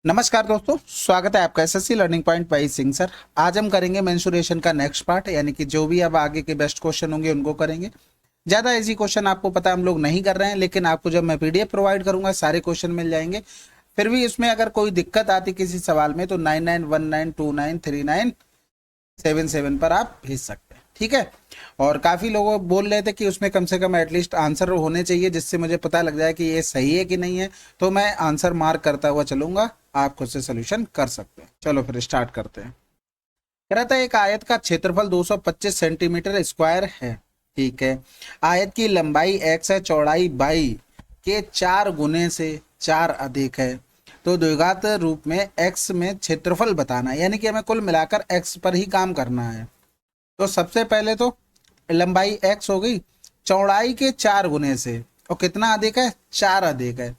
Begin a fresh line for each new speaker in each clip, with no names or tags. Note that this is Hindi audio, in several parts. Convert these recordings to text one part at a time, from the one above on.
नमस्कार दोस्तों, स्वागत है आपका SSC learning point by Singh sir. आज हम करेंगे मेंसुरेशन का नेक्स्ट पार्ट, यानी कि जो भी अब आगे के बेस्ट क्वेश्चन होंगे उनको करेंगे। ज़्यादा इजी क्वेश्चन आपको पता है हम लोग नहीं कर रहे हैं, लेकिन आपको जब मैं पीडीएफ प्रोवाइड करूंगा सारे क्वेश्चन मिल जाएंगे। फिर भी इसमें अगर कोई दिक्कत आती किसी सवाल में तो 9919293977 पर आप भेज सकते हैं, ठीक है। और काफ़ी लोग बोल रहे थे कि उसमें कम से कम एटलीस्ट आंसर होने चाहिए, जिससे मुझे पता लग जाए कि ये सही है कि नहीं है। तो मैं आंसर मार्क करता हुआ चलूंगा, आप खुद से सोल्यूशन कर सकते हैं। चलो फिर स्टार्ट करते हैं। कह रहा था एक आयत का क्षेत्रफल 225 सेंटीमीटर स्क्वायर है, ठीक है। आयत की लंबाई x है, चौड़ाई y के 4 गुने से 4 अधिक है, तो द्विघात रूप में x में क्षेत्रफल बताना है, यानी कि हमें कुल मिलाकर x पर ही काम करना है। तो सबसे पहले तो लंबाई x हो गई, चौड़ाई के 4 गुने से, और कितना अधिक है, 4 अधिक है।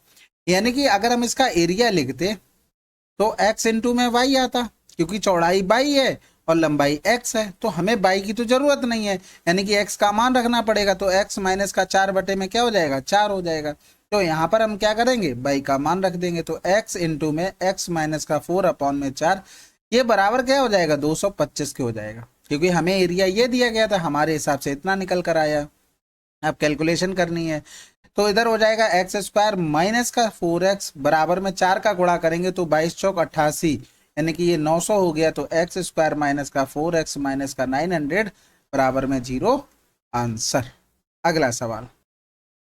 यानी कि अगर हम इसका एरिया लिखते तो x इंटू में y आता, क्योंकि चौड़ाई y है और लंबाई x है, तो हमें y की तो जरूरत नहीं है, यानी कि x का मान रखना पड़ेगा। तो x माइनस का 4 बटे में क्या हो जाएगा, 4 हो जाएगा। तो यहाँ पर हम क्या करेंगे, y का मान रख देंगे। तो x इंटू में x माइनस का 4 अपॉन में 4, ये बराबर क्या हो जाएगा, 225 के हो जाएगा, क्योंकि हमें एरिया ये दिया गया था, हमारे हिसाब से इतना निकल कर आया। अब कैलकुलेशन करनी है, तो इधर हो जाएगा एक्स स्क्वायर माइनस का 4x बराबर में 4 का गुणा करेंगे तो 22 चौक 88, यानी कि ये 900 हो गया। तो एक्स स्क्वायर माइनस का 4x माइनस का 900 बराबर में 0 आंसर। अगला सवाल,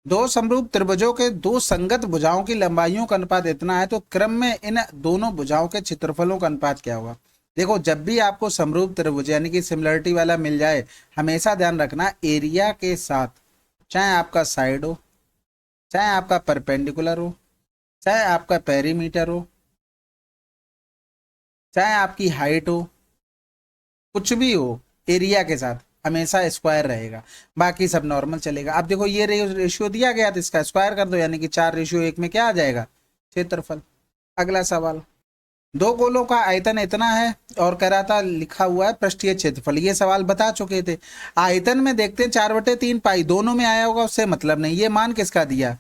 दो समरूप त्रिभुजों के दो संगत भुजाओं की लंबाइयों का अनुपात इतना है, तो क्रम में इन दोनों भुजाओं के क्षेत्रफलों का अनुपात क्या होगा। देखो, जब भी आपको समरूप त्रिभुज यानी कि सिमिलरिटी वाला मिल जाए, हमेशा ध्यान रखना एरिया के साथ, चाहे आपका साइड हो, चाहे आपका परपेंडिकुलर हो, चाहे आपका पेरीमीटर हो, चाहे आपकी हाइट हो, कुछ भी हो, एरिया के साथ हमेशा स्क्वायर रहेगा, बाकी सब नॉर्मल चलेगा। अब देखो ये रेशियो दिया गया तो इसका स्क्वायर कर दो, यानी कि 4:1 में क्या आ जाएगा, क्षेत्रफल। अगला सवाल, दो गोलों का आयतन इतना है और कह रहा था लिखा हुआ है पृष्ठीय क्षेत्रफल। ये सवाल बता चुके थे। आयतन में देखते हैं 4/3 पाई, दोनों में आया होगा उससे मतलब नहीं। ये मान किसका दिया,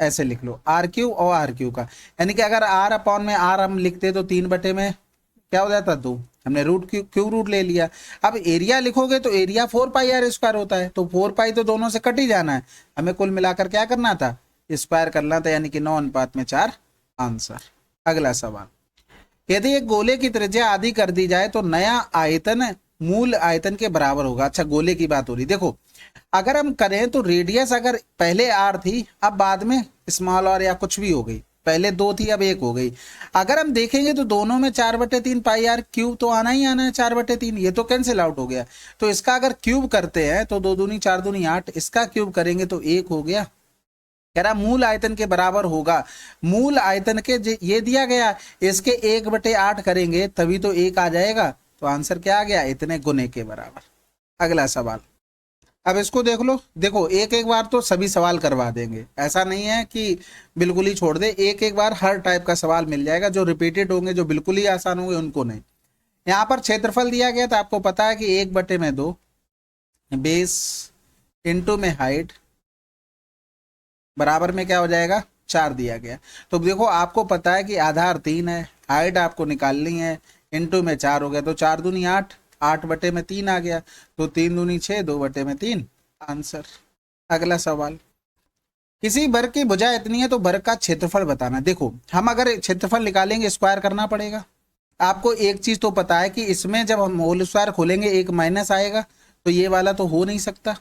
ऐसे लिख लो R³ और R³ का, यानी कि अगर R अपॉन में R हम लिखते तो 3 बटे में क्या हो जाता, 2। हमने रूट क्यूब रूट ले लिया। अब एरिया लिखोगे तो एरिया 4πr² होता है, तो 4π तो दोनों से कट ही जाना है, हमें कुल मिलाकर क्या करना था, स्क्वायर करना था, यानी कि 9:4 आंसर। अगला सवाल, यदि एक गोले की त्रिज्या आधी कर दी जाए तो नया आयतन मूल आयतन के बराबर होगा। अच्छा, गोले की बात हो रही। देखो, अगर हम करें तो रेडियस अगर पहले r थी, अब बाद में स्मॉल r या कुछ भी हो गई, पहले 2 थी अब 1 हो गई। अगर हम देखेंगे तो दोनों में 4/3 पाई r क्यूब तो आना ही आना है, 4/3, ये तो कैंसिल आउट हो गया। तो इसका अगर क्यूब करते हैं तो 2 दूनी 4 दूनी 8, इसका क्यूब करेंगे तो 1 हो गया। कह रहा मूल आयतन के बराबर होगा, मूल आयतन के ये दिया गया, इसके 1/8 करेंगे तभी तो 1 आ जाएगा। तो आंसर क्या आ गया, इतने गुने के बराबर। अगला सवाल, अब इसको देख लो। देखो, एक एक बार तो सभी सवाल करवा देंगे, ऐसा नहीं है कि बिल्कुल ही छोड़ दे। एक एक बार हर टाइप का सवाल मिल जाएगा, जो रिपीटेड होंगे, जो बिल्कुल ही आसान होंगे उनको नहीं। यहाँ पर क्षेत्रफल दिया गया था, आपको पता है कि 1/2 बेस इंटू में हाइट बराबर में क्या हो जाएगा, 4 दिया गया। तो देखो, आपको पता है कि आधार 3 है, हाइट आपको निकालनी है, इंटू में 4 हो गया, तो 4 दूनी 8, 8/3 आ गया, तो 3 दूनी 6, 2/3 आंसर। अगला सवाल, किसी वर्ग की भुजा इतनी है तो वर्ग का क्षेत्रफल बताना। देखो, हम अगर क्षेत्रफल निकालेंगे स्क्वायर करना पड़ेगा। आपको एक चीज तो पता है कि इसमें जब हम होल स्क्वायर खोलेंगे एक माइनस आएगा, तो ये वाला तो हो नहीं सकता,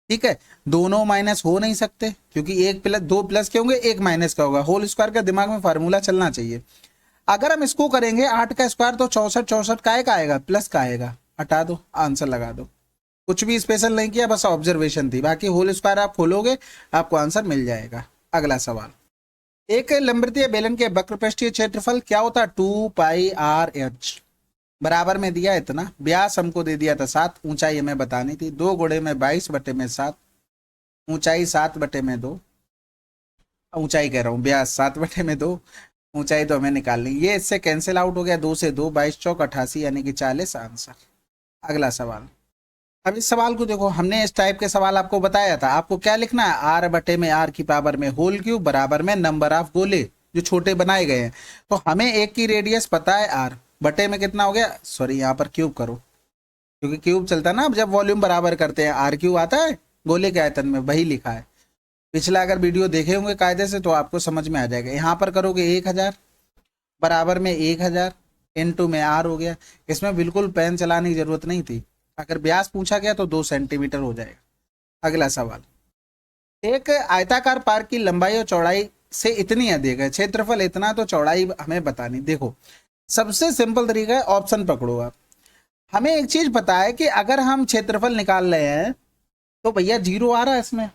ठीक है। दोनों माइनस हो नहीं सकते, क्योंकि एक प्लस 2 प्लस के होंगे, एक माइनस का होगा। होल स्क्वायर का दिमाग में फार्मूला चलना चाहिए। अगर हम इसको करेंगे 8 का स्क्वायर तो 64, 64 का आएगा, प्लस का आएगा, हटा दो, आंसर लगा दो। कुछ भी स्पेशल नहीं किया, बस ऑब्जर्वेशन थी। बाकी होल स्क्वायर आप खोलोगे आपको आंसर मिल जाएगा। अगला सवाल, एक लंबवृत्तीय बेलन के वक्र पृष्ठीय क्षेत्रफल क्या होता है, 2πrh बराबर में दिया इतना, व्यास हमको दे दिया था 7, ऊंचाई हमें बतानी थी, 2 गुणे में 22/7, ऊंचाई 7/2, ऊंचाई कह रहा हूँ, व्यास 7/2, ऊंचाई तो हमें निकालनी। ये इससे कैंसिल आउट हो गया, 2 से 2, 22 चौक 88, यानी कि 40 आंसर। अगला सवाल, अब इस सवाल को देखो, हमने इस टाइप के सवाल आपको बताया था। आपको क्या लिखना है, r/r की पावर में होल क्यूब बराबर में नंबर ऑफ गोले, जो छोटे बनाए गए हैं। तो हमें एक की रेडियस पता है आर, बटे में कितना हो गया, सॉरी यहाँ पर क्यूब करो, क्योंकि क्यूब चलता है ना, अब जब वॉल्यूम बराबर करते हैं आर क्यूब आता है गोले के आयतन में, वही लिखा है। पिछला अगर वीडियो देखे होंगे कायदे से तो आपको समझ में आ जाएगा। यहाँ पर करोगे 1000 बराबर में 1000 इनटू में आर हो गया। इसमें बिल्कुल पेन चलाने की जरूरत नहीं थी। अगर व्यास पूछा गया तो 2 सेंटीमीटर हो जाएगा। अगला सवाल, एक आयताकार पार्क की लंबाई और चौड़ाई से इतनी अधिक है, क्षेत्रफल इतना, तो चौड़ाई हमें बतानी। देखो सबसे सिंपल तरीका है, ऑप्शन पकड़ो आप। हमें एक चीज पता है कि अगर हम क्षेत्रफल निकाल रहे हैं तो भैया जीरो आ रहा है इसमें,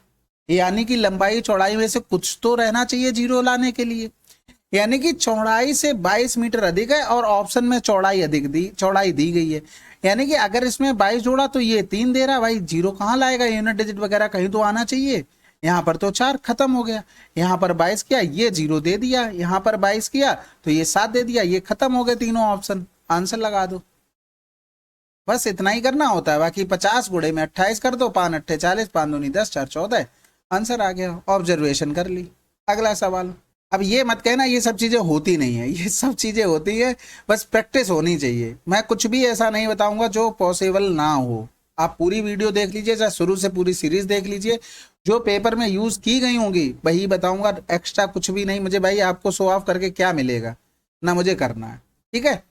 यानी कि लंबाई चौड़ाई में से कुछ तो रहना चाहिए जीरो लाने के लिए। यानी कि चौड़ाई से 22 मीटर अधिक है और ऑप्शन में चौड़ाई दी गई है। यानी कि अगर इसमें 22 जोड़ा तो ये 3 दे रहा, भाई जीरो कहाँ लाएगा, यूनिट डिजिट वगैरह कहीं तो आना चाहिए। यहाँ पर तो 4, खत्म हो गया। यहाँ पर 22 किया, ये 0 दे दिया। यहाँ पर 22 किया तो ये 7 दे दिया, ये खत्म हो गए तीनों ऑप्शन। आंसर लगा दो, बस इतना ही करना होता है। बाकी 50 गुणे में 28 कर दो, 5 अट्ठे 40, 5 दूनी 10, 4 14, आंसर आ गया। ऑब्जर्वेशन कर ली। अगला सवाल, अब ये मत कहना ये सब चीजें होती नहीं है, ये सब चीजें होती है, बस प्रैक्टिस होनी चाहिए। मैं कुछ भी ऐसा नहीं बताऊंगा जो पॉसिबल ना हो। आप पूरी वीडियो देख लीजिए, चाहे शुरू से पूरी सीरीज देख लीजिए, जो पेपर में यूज की गई होंगी वही बताऊंगा, एक्स्ट्रा कुछ भी नहीं। मुझे भाई आपको शो ऑफ करके क्या मिलेगा, ना मुझे करना है, ठीक है।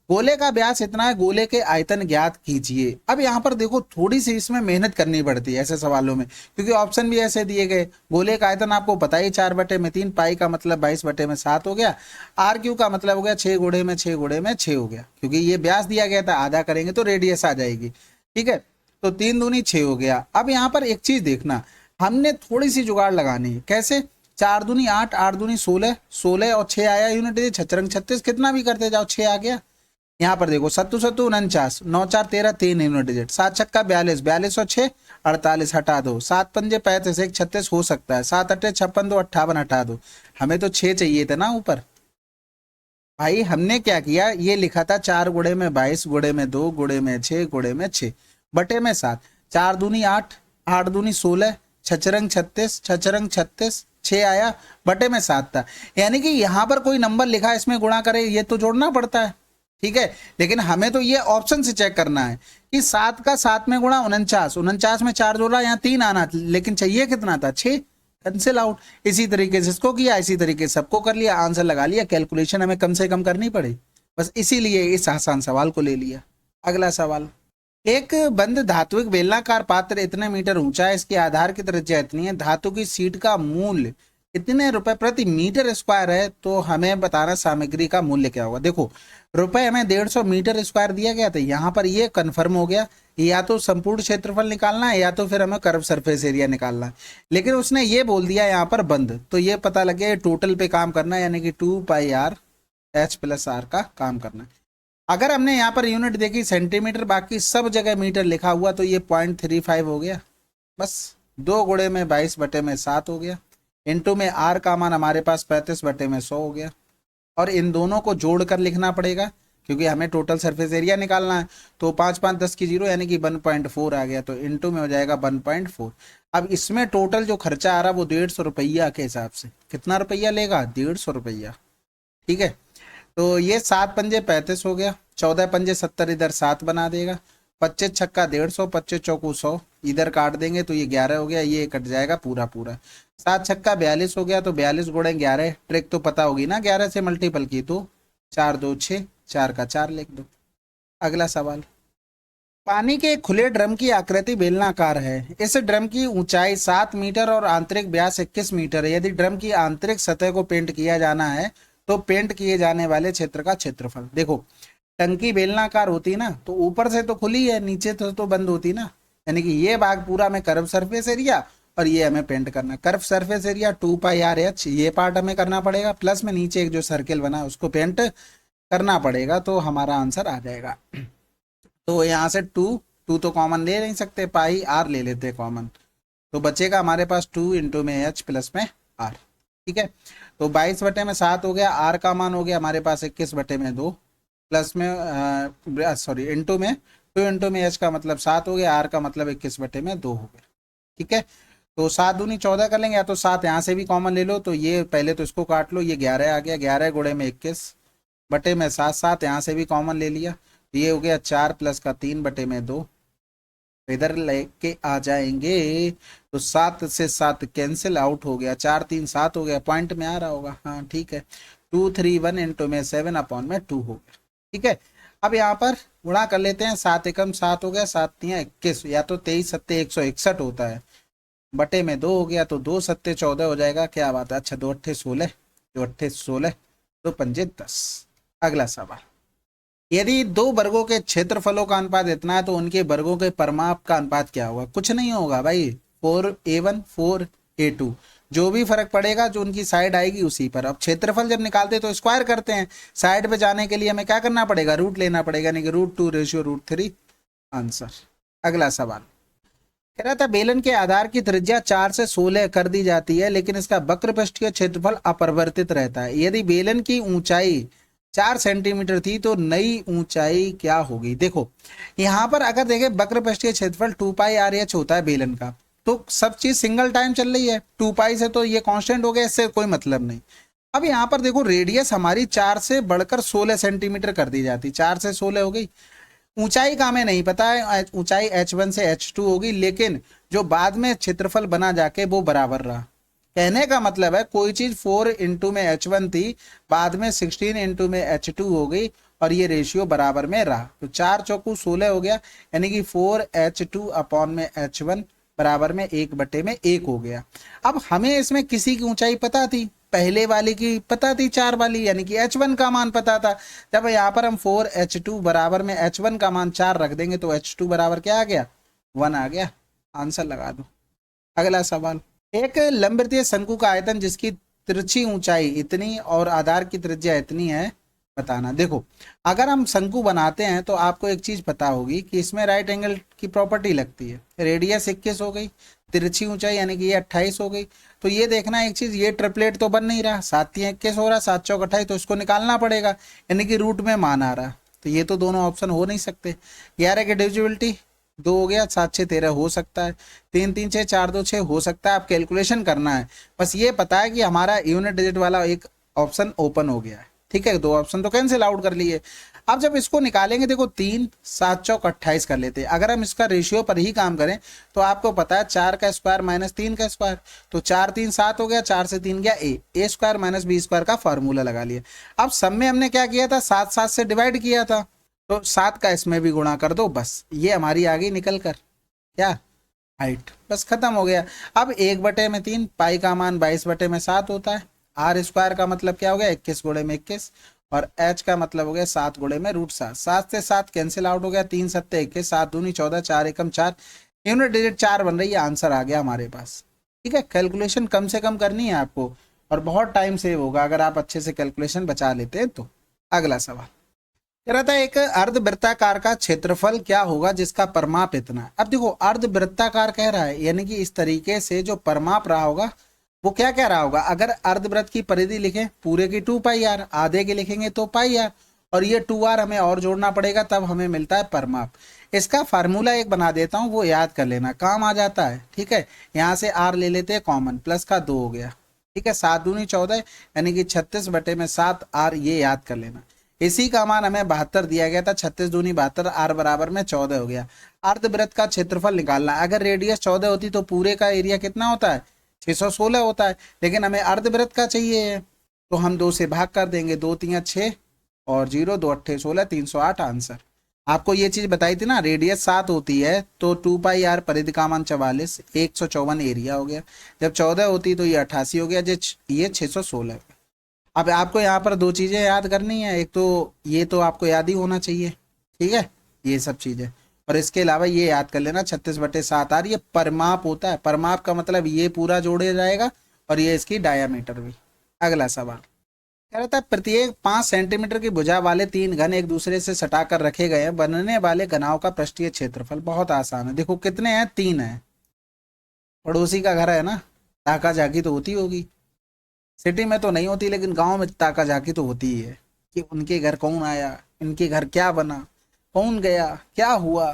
गोले का व्यास इतना है, गोले के आयतन ज्ञात कीजिए। अब यहाँ पर देखो थोड़ी सी इसमें मेहनत करनी पड़ती है ऐसे सवालों में, क्योंकि ऑप्शन भी ऐसे दिए गए। गोले का आयतन आपको पता ही 4/3, पाई का मतलब 22/7 हो गया, आर क्यू का मतलब हो गया 6 गुणे में 6 गुणे में 6 हो गया, क्योंकि ये व्यास दिया गया था, आधा करेंगे तो रेडियस आ जाएगी, ठीक है। तो 3 दूनी 6 हो गया। अब यहाँ पर एक चीज देखना, हमने थोड़ी सी जुगाड़ लगानी है। कैसे, 4 दूनी 8, 8 दूनी 16, 16 और 6 आया यूनिट, छत्रंग 36, कितना भी करते जाओ 6 आ गया। यहाँ पर देखो 7 7 49, 9 4 13, 3 यूनिट डिजिट, 7 छक्का 42, 42 और 6 48, हटा दो। 7 पंजे 35, 1 36 हो सकता है, 7 अट्ठे 56, 2 58, हटा दो। हमें तो 6 चाहिए थे ना ऊपर। भाई हमने क्या किया, ये लिखा था 4 गुणे में 22, गुणे में 2, गुणे में 6, गुणे में 6, बटे में 7। 4 दूनी 8, 8 दूनी 16, छचरंग 36, छचरंग 36, 6 आया, बटे में 7 था। यानी कि यहाँ पर कोई नंबर लिखा है, इसमें गुणा करे, ये तो जोड़ना पड़ता है, ठीक है। लेकिन हमें तो ये ऑप्शन से चेक करना है कि 7 का 7 में गुणा 49, 49 में 4 जोड़ा, यहाँ 3 आना, लेकिन चाहिए कितना था, 6, कैंसिल आउट। इसी तरीके से इसको किया, इसी तरीके से सबको कर लिया, आंसर लगा लिया। कैलकुलेशन हमें कम से कम करनी पड़ी, बस इसीलिए इस आसान सवाल को ले लिया। अगला सवाल, एक बंद धात्विक बेलनाकार पात्र इतने मीटर ऊंचा है, इसके आधार की त्रिज्या इतनी है, धातु की सीट का मूल्य इतने रुपए प्रति मीटर स्क्वायर है, तो हमें बताना सामग्री का मूल्य क्या होगा। देखो रुपए हमें 150 मीटर स्क्वायर दिया गया था, यहाँ पर ये कंफर्म हो गया, या तो संपूर्ण क्षेत्रफल निकालना है या तो फिर हमें कर्व सरफेस एरिया निकालना है। लेकिन उसने ये बोल दिया यहाँ पर बंद, तो ये पता लग गया टोटल पे काम करना है, यानी कि 2πr h+r का काम करना है। अगर हमने यहाँ पर यूनिट देखी सेंटीमीटर, बाकी सब जगह मीटर लिखा हुआ, तो ये 0.35 हो गया। बस 2 गुणे में 22/7 हो गया, इनटू में आर का मान हमारे पास 35/100 हो गया। और इन दोनों को जोड़कर लिखना पड़ेगा, क्योंकि हमें टोटल सरफेस एरिया निकालना है। तो 5 5 10 की 0, यानी कि 1.4 आ गया, तो इनटू में हो जाएगा 1.4। अब इसमें टोटल जो खर्चा आ रहा है वो 150 रुपया के हिसाब से, कितना रुपया लेगा, 150 रुपया, ठीक है। तो ये 7 पंजे 35 हो गया, 14 पंजे 70, इधर 7 बना देगा, 25 छक्का 150, 25 चौकू 100, इधर काट देंगे तो ये 11 हो गया, ये कट जाएगा पूरा पूरा। 7 छक्का 42 हो गया, तो 42 गुणे 11, ट्रिक तो पता होगी ना, 11 से मल्टीपल की तो 4 2 6, 4 का 4 लिख दो। अगला सवाल, पानी के खुले ड्रम की आकृति बेलनाकार है, इस ड्रम की ऊंचाई 7 मीटर और आंतरिक व्यास 21 मीटर है। यदि ड्रम की आंतरिक सतह को पेंट किया जाना है तो पेंट किए जाने वाले क्षेत्र का क्षेत्रफल। देखो टंकी बेलनाकार होती ना, तो ऊपर से तो खुली है, नीचे तो बंद होती ना, यानी कि ये भाग पूरा में कर्व सरफेस एरिया, और ये हमें पेंट करना। कर्व सरफेस एरिया 2πr/h, ये पार्ट हमें करना पड़ेगा, प्लस में नीचे एक जो सर्किल बना है उसको पेंट करना पड़ेगा, तो हमारा आंसर आ जाएगा। तो यहाँ से 2 तो कॉमन ले नहीं सकते, पाई आर ले लेते कॉमन, तो बचेगा हमारे पास 2 इंटू में h प्लस में r, ठीक है। तो 22/7 हो गया, आर का मान हो गया हमारे पास 21/2, प्लस में सॉरी इंटू में 2 इंटू में h का मतलब 7 हो गया, आर का मतलब 21/2 हो गया, ठीक है। तो 7 दूनी 14 कर लेंगे, या तो 7 यहाँ से भी कॉमन ले लो, तो ये पहले तो इसको काट लो, ये 11 आ गया, 11 गुणे में 21 बटे में 7, 7 यहाँ से भी कॉमन ले लिया, ये हो गया 4 प्लस का 3 बटे में 2, इधर लेके आ जाएंगे तो 7 से 7 कैंसिल आउट हो गया, 4 3 7 हो गया, पॉइंट में आ रहा होगा, हाँ ठीक है, 2 3 1 इंटू में 7 अपॉन में 2 हो गया, ठीक है। अब यहाँ पर गुणा कर लेते हैं, 7 एकम 7 हो गया, 7 तियां 21, या तो 23 सत्ते 161 होता है, बटे में 2 हो गया, तो 2 सत्ते 14 हो जाएगा, क्या बात है, अच्छा 2 अट्ठे 16, 2 अट्ठे 16, 2 पंजे 10। अगला सवाल, यदि दो वर्गों के क्षेत्रफलों का अनुपात इतना है तो उनके वर्गों के परिमाप का अनुपात क्या होगा? कुछ नहीं होगा भाई, 4a1 4a2, जो भी फर्क पड़ेगा जो उनकी साइड आएगी उसी पर। अब क्षेत्रफल जब निकालते तो स्क्वायर करते हैं, साइड पे जाने के लिए हमें क्या करना पड़ेगा, रूट लेना पड़ेगा, नहीं कि √2 आंसर। अगला सवाल कह रहा था, बेलन के आधार की त्रिज्या 4 से 16 कर दी जाती है, लेकिन इसका वक्र पृष्ठीय क्षेत्रफल अपरिवर्तित रहता है। यदि बेलन की ऊंचाई 4 सेंटीमीटर थी तो नई ऊंचाई क्या होगी? देखो यहाँ पर अगर देखें, वक्र पृष्ठीय क्षेत्रफल 2πr(h) होता है बेलन का, तो सब चीज सिंगल टाइम चल रही है, 2π से तो ये कांस्टेंट हो गया, इससे कोई मतलब नहीं। अब यहाँ पर देखो, रेडियस हमारी 4 से बढ़कर 16 सेंटीमीटर कर दी जाती, 4 से 16 हो गई। ऊंचाई का हमें नहीं पता है, ऊंचाई h1 से h2 होगी, लेकिन जो बाद में क्षेत्रफल बना जाके वो बराबर रहा। कहने का मतलब है कोई चीज 4 इंटू में h1 थी, बाद में 16 इंटू में h2 हो गई, और ये रेशियो बराबर में रहा, तो 4 चौकू 16 हो गया, यानी कि 4h2 अपॉन में h1 बराबर में 1/1 हो गया। अब हमें इसमें किसी की ऊंचाई पता थी, पहले वाले की पता थी 4 वाली, यानी कि h1 का मान पता था। जब यहाँ पर हम 4h2 बराबर में h1 का मान 4 रख देंगे तो h2 बराबर क्या आ गया, 1 आ गया, आंसर लगा दो। अगला सवाल, एक लंबवृत्तीय शंकु का आयतन जिसकी तिरछी ऊंचाई इतनी और आधार की त्रिज्या इतनी है, बताना। देखो अगर हम शंकु बनाते हैं तो आपको एक चीज पता होगी कि इसमें राइट एंगल की प्रॉपर्टी लगती है, रेडियस 21 हो गई, तिरछी ऊंचाई यानी कि ये 28 हो गई, तो ये देखना एक चीज, ये ट्रिपलेट तो बन नहीं रहा, 7 तियां 21 हो रहा, 7 चौक 28, तो इसको निकालना पड़ेगा, यानी कि रूट में मान आ रहा, तो ये तो दोनों ऑप्शन हो नहीं सकते। 11 की डिविजिबिलिटी 2 हो गया, 7 6 13 हो सकता है, 3 3 6 4 2 6 हो सकता है, आप कैलकुलेशन करना है, बस ये पता है कि हमारा यूनिट डिजिट वाला एक ऑप्शन ओपन हो गया है, ठीक है, 2 ऑप्शन तो कैंसिल आउट कर लिए। अब जब इसको निकालेंगे, देखो 3 7 चौक 28 कर लेते हैं, अगर हम इसका रेशियो पर ही काम करें तो आपको पता है 4 का स्क्वायर माइनस 3 का स्क्वायर, तो 4 3 7 हो गया, 4 से 3 गया ए स्क्वायर माइनस बी स्क्वायर का फॉर्मूला लगा लिया। अब सब में हमने क्या किया था, 7 7 से डिवाइड किया था, तो 7 का इसमें भी गुणा कर दो, बस ये हमारी आ गई निकल कर क्या, हाइट, बस खत्म हो गया। अब 1/3, पाई का मान 22/7 होता है, आर स्क्वायर का मतलब क्या हो गया, 21 गुणे में 21, और एच का मतलब हो गया 7 गुणे में √7, 7 से 7 कैंसिल आउट हो गया, 3 सत्ते 21, 7 दूनी 14, 4 एकम 4, यूनिट डिजिट 4 बन रही है, आंसर आ गया हमारे पास, ठीक है। कैलकुलेशन कम से कम करनी है आपको, और बहुत टाइम सेव होगा अगर आप अच्छे से कैलकुलेशन बचा लेते हैं तो। अगला सवाल कह रहा था, एक अर्धवृत्ताकार का क्षेत्रफल क्या होगा जिसका परिमाप इतना है। अब देखो अर्धवृत्ताकार कह रहा है, यानी कि इस तरीके से जो परिमाप रहा होगा वो क्या कह रहा होगा, अगर अर्धवृत्त की परिधि लिखें पूरे की 2πr, आधे के लिखेंगे तो πr, और ये 2r हमें और जोड़ना पड़ेगा, तब हमें मिलता है परिमाप। इसका फार्मूला एक बना देता हूँ, वो याद कर लेना, काम आ जाता है, ठीक है। यहाँ से r ले लेते हैं कॉमन, प्लस का 2 हो गया, ठीक है, 7 दूनी 14, यानी कि 36/7 r, ये याद कर लेना। इसी का मान हमें 72 दिया गया था, 36 दूनी 72, r बराबर में 14 हो गया। अर्धवृत्त का क्षेत्रफल निकालना, अगर रेडियस 14 होती तो पूरे का एरिया कितना होता है, 616 होता है, लेकिन हमें अर्धवृत्त का चाहिए, तो हम 2 से भाग कर देंगे, 2 3 6 और 0, 2 8 16, 308 आंसर। आपको ये चीज बताई थी ना, रेडियस 7 होती है तो 2πr, परिधि का मान 44, 154 एरिया हो गया, जब 14 होती तो ये 88 हो गया, ये 616। अब आपको यहाँ पर 2 चीजें याद करनी है, एक तो ये तो आपको याद ही होना चाहिए, ठीक है, ये सब चीजें, और इसके अलावा ये याद कर लेना 36/7 आर, ये परिमाप होता है, परिमाप का मतलब ये पूरा जोड़े जाएगा और ये इसकी डायामीटर भी। अगला सवाल कह रहा था, प्रत्येक 5 सेंटीमीटर की भुजा वाले 3 घन एक दूसरे से सटाकर रखे गए हैं, बनने वाले घनाओं का पृष्ठीय क्षेत्रफल। बहुत आसान है, देखो कितने हैं, 3 है, पड़ोसी का घर है ना, ताका झाकी तो होती होगी, सिटी में तो नहीं होती लेकिन गांव में ताका झाकी तो होती ही है, कि उनके घर कौन आया, इनके घर क्या बना, कौन गया, क्या हुआ।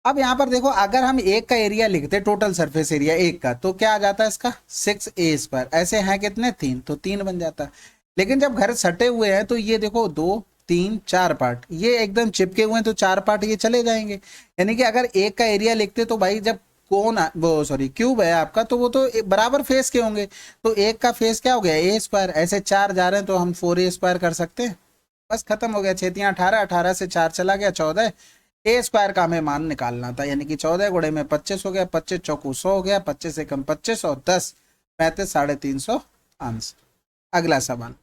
अब यहाँ पर देखो, अगर हम एक का एरिया लिखते, टोटल सरफेस एरिया एक का, तो क्या आ जाता है इसका 6a²। ऐसे हैं कितने, 3, तो 3 बन जाता है। लेकिन जब घर सटे हुए हैं तो ये देखो 2 3 4 पार्ट, ये एकदम चिपके हुए हैं तो 4 पार्ट ये चले जाएंगे। यानी कि अगर एक का एरिया लिखते तो भाई जब वो सॉरी क्यूब है आपका, तो वो तो बराबर फेस के होंगे। तो एक का फेस क्या हो गया, a²। ऐसे 4 जा रहे हैं तो हम 4a² कर सकते हैं। बस खत्म हो गया, 6×3 = 18, 18 से 4 चला गया 14। a² का हमें मान निकालना था, यानी कि 14 गुणे में 25 हो गया, 25 चौकू 100 हो गया, 25 से कम 25 और 10 35 350 आंसर। अगला सवाल,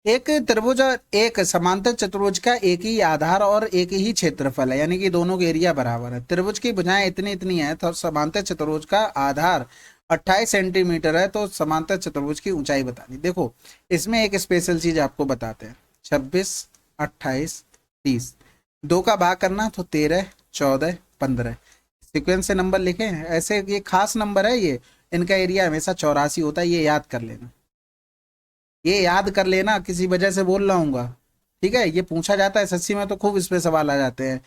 एक त्रिभुज और एक समांतर चतुर्भुज का एक ही आधार और एक ही क्षेत्रफल है, यानी कि दोनों के एरिया बराबर है। त्रिभुज की भुजाएं इतनी इतनी है, तो समांतर चतुर्भुज का आधार 28 सेंटीमीटर है, तो समांतर चतुर्भुज की ऊंचाई बतानी। देखो इसमें एक स्पेशल चीज आपको बताते हैं, 26 28 30, 2 का भाग करना तो 13 14 15 सीक्वेंस से नंबर लिखे हैं ऐसे। ये खास नंबर है, ये इनका एरिया हमेशा 84 होता है, ये याद कर लेना, ये याद कर लेना, किसी वजह से बोल रहा हूँ। ठीक है, ये पूछा जाता है एसएससी में, तो खूब इस पे सवाल आ जाते हैं,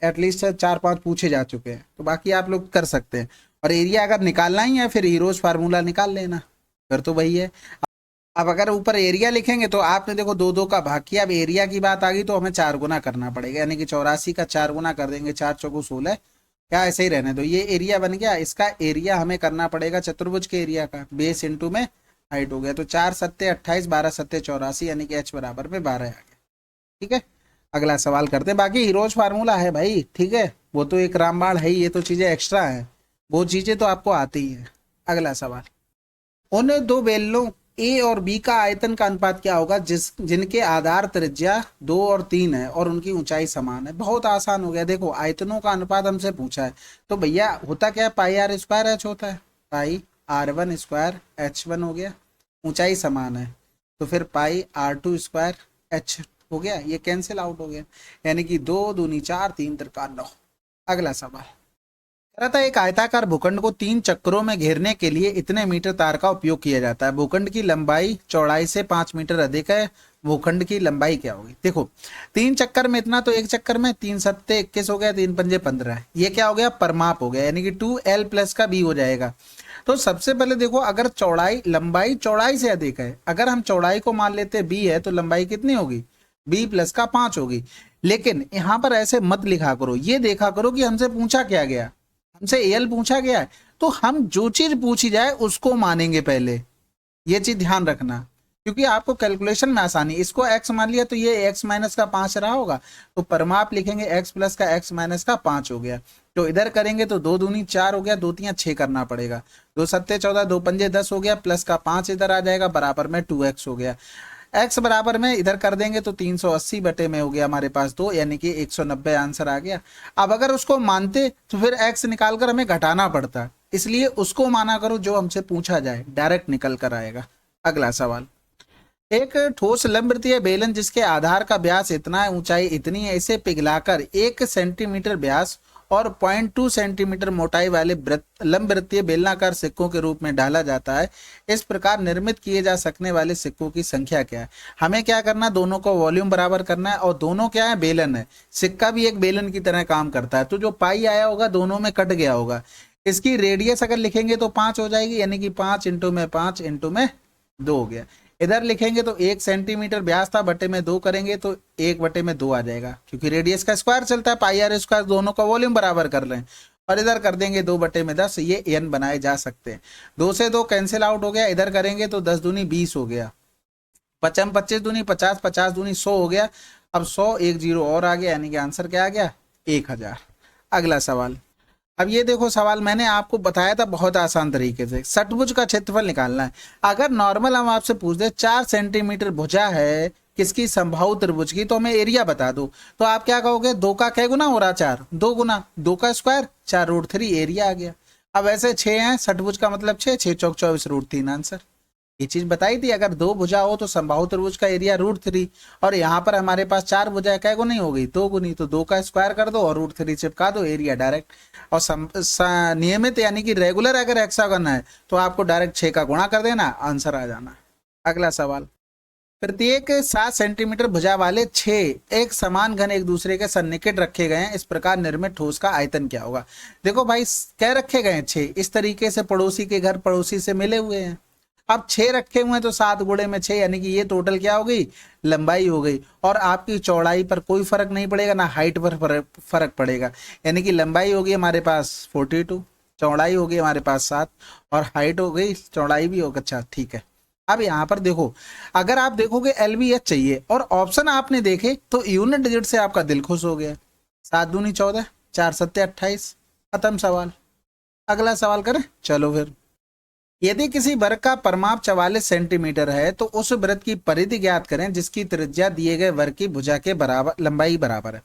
एटलीस्ट 4-5 पूछे जा चुके हैं, तो बाकी आप लोग कर सकते हैं। और एरिया अगर निकालना ही है फिर हीरोज फार्मूला निकाल लेना, फिर तो वही है। अब अगर ऊपर एरिया लिखेंगे तो आपने देखो 2 का भाग किया, अब एरिया की बात आ गई तो हमें 4 गुना करना पड़ेगा, यानी कि 84 का 4 गुना कर देंगे, 4 चौको 16, क्या ऐसे ही रहने दो, ये एरिया बन गया। इसका एरिया हमें करना पड़ेगा चतुर्भुज के एरिया का, बेस इंटू में हाइट हो गया, तो 4 सत्ते 28, 12 सत्ते 84, यानी कि h बराबर में 12 आ गया। ठीक है, अगला सवाल करते हैं। बाकी हीरोज फार्मूला है भाई, ठीक है, वो तो एक रामबाण है ही, ये तो चीजें एक्स्ट्रा हैं, वो चीजें तो आपको आती ही हैं। अगला सवाल, उन 2 बेलनों ए और बी का आयतन का अनुपात क्या होगा जिनके आधार त्रिज्या 2 और 3 है और उनकी ऊंचाई समान है। बहुत आसान हो गया, देखो आयतनों का अनुपात हमसे पूछा है, तो भैया होता क्या है, πr² h होता है, πr1² h1 हो गया, ऊंचाई समान है तो फिर πr2² h हो गया, ये कैंसिल आउट हो गया, यानी कि 2 दूनी 4 3 त्रिका 9। अगला सवाल कह रहा था, एक आयताकार भूखंड को 3 चक्रों में घेरने के लिए इतने मीटर तार का उपयोग किया जाता है। भूखंड की लंबाई चौड़ाई से 5 मीटर अधिक है, भूखंड की लंबाई क्या होगी। देखो 3 चक्कर में इतना, तो एक चक्कर में 3 सत्ते 21 हो गया, 3 पंजे 15, ये क्या हो गया, परमाप हो गया, यानी कि 2l प्लस का b हो जाएगा। तो सबसे पहले देखो, अगर चौड़ाई लंबाई चौड़ाई से अधिक है, अगर हम चौड़ाई को मान लेते b है, तो लंबाई कितनी होगी, b प्लस का 5 होगी। लेकिन यहां पर ऐसे मत लिखा करो, ये देखा करो कि हमसे पूछा क्या गया, हमसे एल पूछा गया है, तो हम जो चीज पूछी जाए उसको मानेंगे पहले, ये चीज ध्यान रखना, क्योंकि आपको कैलकुलेशन में आसानी। इसको x मान लिया तो ये x माइनस का 5 रहा होगा, तो परमाप लिखेंगे x प्लस का x माइनस का 5 हो गया, तो इधर करेंगे तो 2 दूनी 4 हो गया, 2 तियां 6 करना पड़ेगा, 2 सत्ते 14, 2 पंजे 10 हो गया, प्लस का 5 इधर आ जाएगा, बराबर में 2x हो गया। x बराबर में इधर कर देंगे तो 380 बटे में हो गया हमारे पास 2, यानी कि 190 आंसर आ गया। अब अगर उसको मानते तो फिर x निकालकर हमें घटाना पड़ता, इसलिए उसको माना करो जो हमसे पूछा जाए, डायरेक्ट निकल कर आएगा। अगला सवाल, एक ठोस लंबवृत्तीय बेलन जिसके आधार का व्यास इतना है, ऊंचाई इतनी है, इसे पिघलाकर 1 सेंटीमीटर व्यास और 0.2 सेंटीमीटर मोटाई वाले लंबवृत्तीय बेलनाकार सिक्कों के रूप में डाला जाता है। इस प्रकार निर्मित किए जा सकने वाले सिक्कों की संख्या क्या है। हमें क्या करना, दोनों को वॉल्यूम बराबर करना है, और दोनों क्या है, बेलन है, सिक्का भी एक बेलन की तरह काम करता है, तो जो पाई आया होगा दोनों में कट गया होगा। इसकी रेडियस अगर लिखेंगे तो 5 हो जाएगी, यानी कि 5 इंटू में 5 इंटू में 2 हो गया। इधर लिखेंगे तो 1 सेंटीमीटर व्यास था, बटे में 2 करेंगे तो 1 बटे में 2 आ जाएगा, क्योंकि रेडियस का स्क्वायर चलता है, πr², दोनों का वॉल्यूम बराबर कर रहे हैं। और इधर कर देंगे 2 बटे में 10, ये n बनाए जा सकते हैं। 2 से 2 कैंसिल आउट हो गया, इधर करेंगे तो 10 दूनी 20 हो गया, 25 25 दूनी 50, 50 दूनी 100 हो गया। अब 100 1 0 और आ गया, यानी कि आंसर क्या आ गया, 1000। अगला सवाल, अब ये देखो सवाल मैंने आपको बताया था बहुत आसान तरीके से, षटभुज का क्षेत्रफल निकालना है। अगर नॉर्मल हम आपसे पूछ दे 4 सेंटीमीटर भुजा है किसकी, समबाहु त्रिभुज की, तो हमें एरिया बता दो, तो आप क्या कहोगे, 2 का क्या गुना हो रहा, 4, 2 गुना 2 का स्क्वायर 4√3, एरिया आ गया। अब ऐसे 6 है, षटभुज का मतलब 6, 6 चौक 24√3 आंसर। ये चीज बताई थी, अगर 2 भुजा हो तो समबाहु त्रिभुज का एरिया √3, और यहाँ पर हमारे पास 4 भुजा क्या गुनी हो गई, 2 गुनी, तो 2 का स्क्वायर कर दो और √3 चिपका दो, एरिया डायरेक्ट। और नियमित यानी कि रेगुलर अगर हेक्सागन है तो आपको डायरेक्ट 6 का गुणा कर देना, आंसर आ जाना। अगला सवाल, प्रत्येक 7 सेंटीमीटर भुजा वाले 6 एक समान घन एक दूसरे के सन्निकट रखे गए हैं, इस प्रकार निर्मित ठोस का आयतन क्या होगा। देखो भाई क्या रखे गए हैं 6, इस तरीके से पड़ोसी के घर पड़ोसी से मिले हुए हैं। अब 6 रखे हुए हैं तो 7 गुणे में 6 यानी कि ये टोटल क्या हो गई, लंबाई हो गई। और आपकी चौड़ाई पर कोई फर्क नहीं पड़ेगा, ना हाइट पर फर्क पड़ेगा, यानी कि लंबाई होगी हमारे पास 42, चौड़ाई होगी हमारे पास 7 और हाइट हो गई, चौड़ाई भी होगा। अच्छा ठीक है। अब यहाँ पर देखो, अगर आप देखोगे एलबीएच चाहिए और ऑप्शन आपने देखे तो यूनिट डिजिट से आपका दिल खुश हो गया। 7 दूनी 14, 4 सत्ते 28, खत्म सवाल। अगला सवाल करें, चलो फिर। यदि किसी वर्ग का परिमाप 44 सेंटीमीटर है तो उस वृत्त की परिधि ज्ञात करें जिसकी त्रिज्या दिए गए वर्ग की भुजा के बराबर लंबाई बराबर है।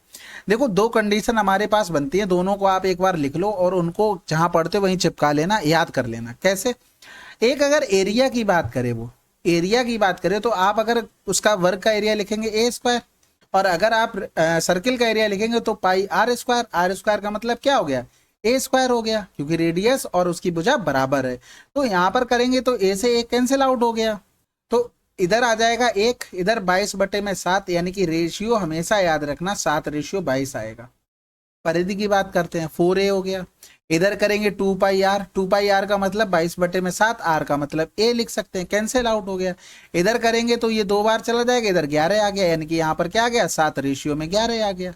देखो दो कंडीशन हमारे पास बनती है, दोनों को आप एक बार लिख लो और उनको जहां पढ़ते वहीं चिपका लेना, याद कर लेना। कैसे? एक अगर एरिया की बात करें, वो एरिया की बात करें तो आप अगर उसका वर्ग का एरिया लिखेंगे ए स्क्वायर, और अगर आप सर्किल का एरिया लिखेंगे तो पाई आर स्क्वायर। आर स्क्वायर का मतलब क्या हो गया, ए स्क्वायर हो गया, क्योंकि रेडियस और उसकी भुजा बराबर है। तो यहां पर करेंगे तो ए से एक कैंसिल आउट हो गया, तो इधर आ जाएगा 1, इधर 22/7, यानी कि रेशियो हमेशा याद रखना 7:22 आएगा। परिधि की बात करते हैं, 4a हो गया। इधर करेंगे 2πr, 2πr का मतलब 22/7, आर का मतलब a लिख सकते हैं, कैंसिल आउट हो गया। इधर करेंगे तो ये 2 बार चला जाएगा, इधर 11 आ गया, यानी कि यहाँ पर क्या आ गया, 7:11 आ गया।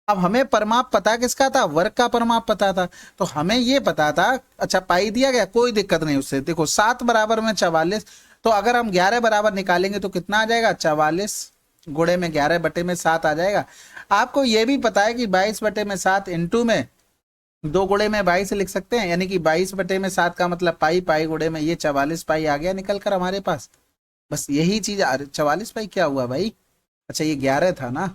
अब हमें परिमाप पता किसका था, वर्ग का परिमाप पता था, तो हमें ये पता था। अच्छा पाई दिया गया, कोई दिक्कत नहीं उससे। देखो 7 बराबर में 44, तो अगर हम 11 बराबर निकालेंगे तो कितना आ जाएगा, 44 गुणे में 11/7 आ जाएगा। आपको ये भी पता है कि 22/7 इंटू में 2 गुणे में 22 लिख सकते हैं, यानी कि 22/7 का मतलब पाई, पाई गुणे में ये 44 पाई आ गया निकल कर हमारे पास। बस यही चीज। 44 पाई क्या हुआ भाई, अच्छा ये 11 था ना,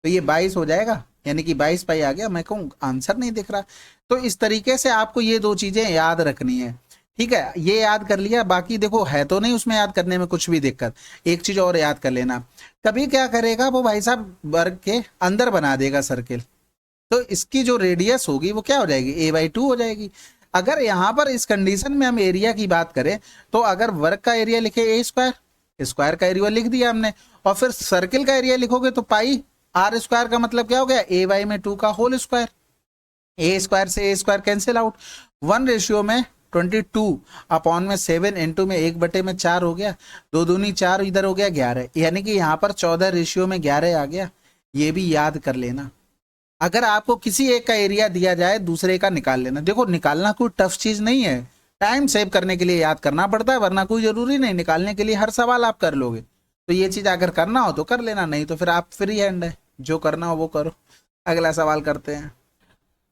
तो ये 22 हो जाएगा, यानी कि 22 पाई आ गया। मैं कहूँ आंसर नहीं दिख रहा। तो इस तरीके से आपको ये दो चीजें याद रखनी है, ठीक है। ये याद कर लिया, बाकी देखो है तो नहीं उसमें याद करने में कुछ भी दिक्कत। एक चीज और याद कर लेना, कभी क्या करेगा वो भाई साहब वर्ग के अंदर बना देगा सर्किल, तो इसकी जो रेडियस होगी वो क्या हो जाएगी, a/2 हो जाएगी। अगर यहाँ पर इस कंडीशन में हम एरिया की बात करें तो अगर वर्ग का एरिया लिखे ए स्क्वायर, स्क्वायर का एरिया लिख दिया हमने, और फिर सर्किल का एरिया लिखोगे तो पाई आर स्क्वायर का मतलब क्या हो गया, a/2 का होल स्क्वायर। ए स्क्वायर से ए स्क्वायर कैंसिल आउट, 1:22/7 इंटू में 1/4 हो गया, 2 दूनी 4, इधर हो गया 11, यानी कि यहाँ पर 14:11 आ गया। ये भी याद कर लेना। अगर आपको किसी एक का एरिया दिया जाए दूसरे का निकाल लेना। देखो निकालना कोई टफ चीज नहीं है, टाइम सेव करने के लिए याद करना पड़ता है, वरना कोई जरूरी नहीं, निकालने के लिए हर सवाल आप कर लोगे। तो ये चीज अगर करना हो तो कर लेना, नहीं तो फिर आप फ्री हैंड है, जो करना हो वो करो। अगला सवाल करते हैं।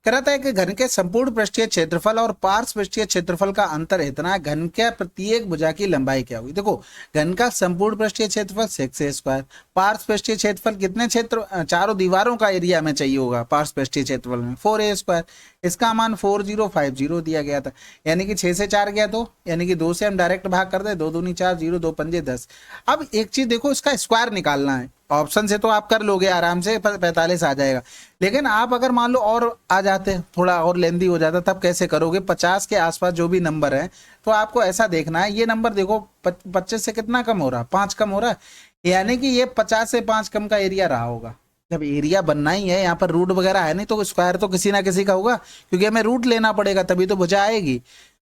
कह रहा था कि घन के संपूर्ण पृष्ठीय क्षेत्रफल और पार्श्व पृष्ठीय क्षेत्रफल का अंतर इतना है, घन के प्रत्येक भुजा की लंबाई क्या होगी। देखो घन का संपूर्ण पृष्ठीय क्षेत्रफल 6a², पार्श्व पृष्ठीय क्षेत्रफल कितने क्षेत्र, चारों दीवारों का एरिया में चाहिए होगा पार्श्व पृष्ठीय क्षेत्रफल में, 4a²। इसका मान 4050 दिया गया था, यानी कि 6 से 4 गया 2, यानी कि 2 से हम डायरेक्ट भाग कर दे, 2 दूनी 4, 0 2 पंजे 10। अब एक चीज देखो, इसका स्क्वायर निकालना है। ऑप्शन से तो आप कर लोगे आराम से, 45 आ जाएगा। लेकिन आप अगर मान लो और आ जाते, थोड़ा और लेंदी हो जाता, तब कैसे करोगे, 50 के आसपास जो भी नंबर है, तो आपको ऐसा देखना है, ये नंबर देखो 25 से कितना कम हो रहा, 5 कम हो रहा है, यानी कि ये 50 से 5 कम का एरिया रहा होगा। जब एरिया बनना ही है, यहाँ पर रूट वगैरह है नहीं, तो स्क्वायर तो किसी ना किसी का होगा, क्योंकि हमें रूट लेना पड़ेगा तभी तो भुजा आएगी।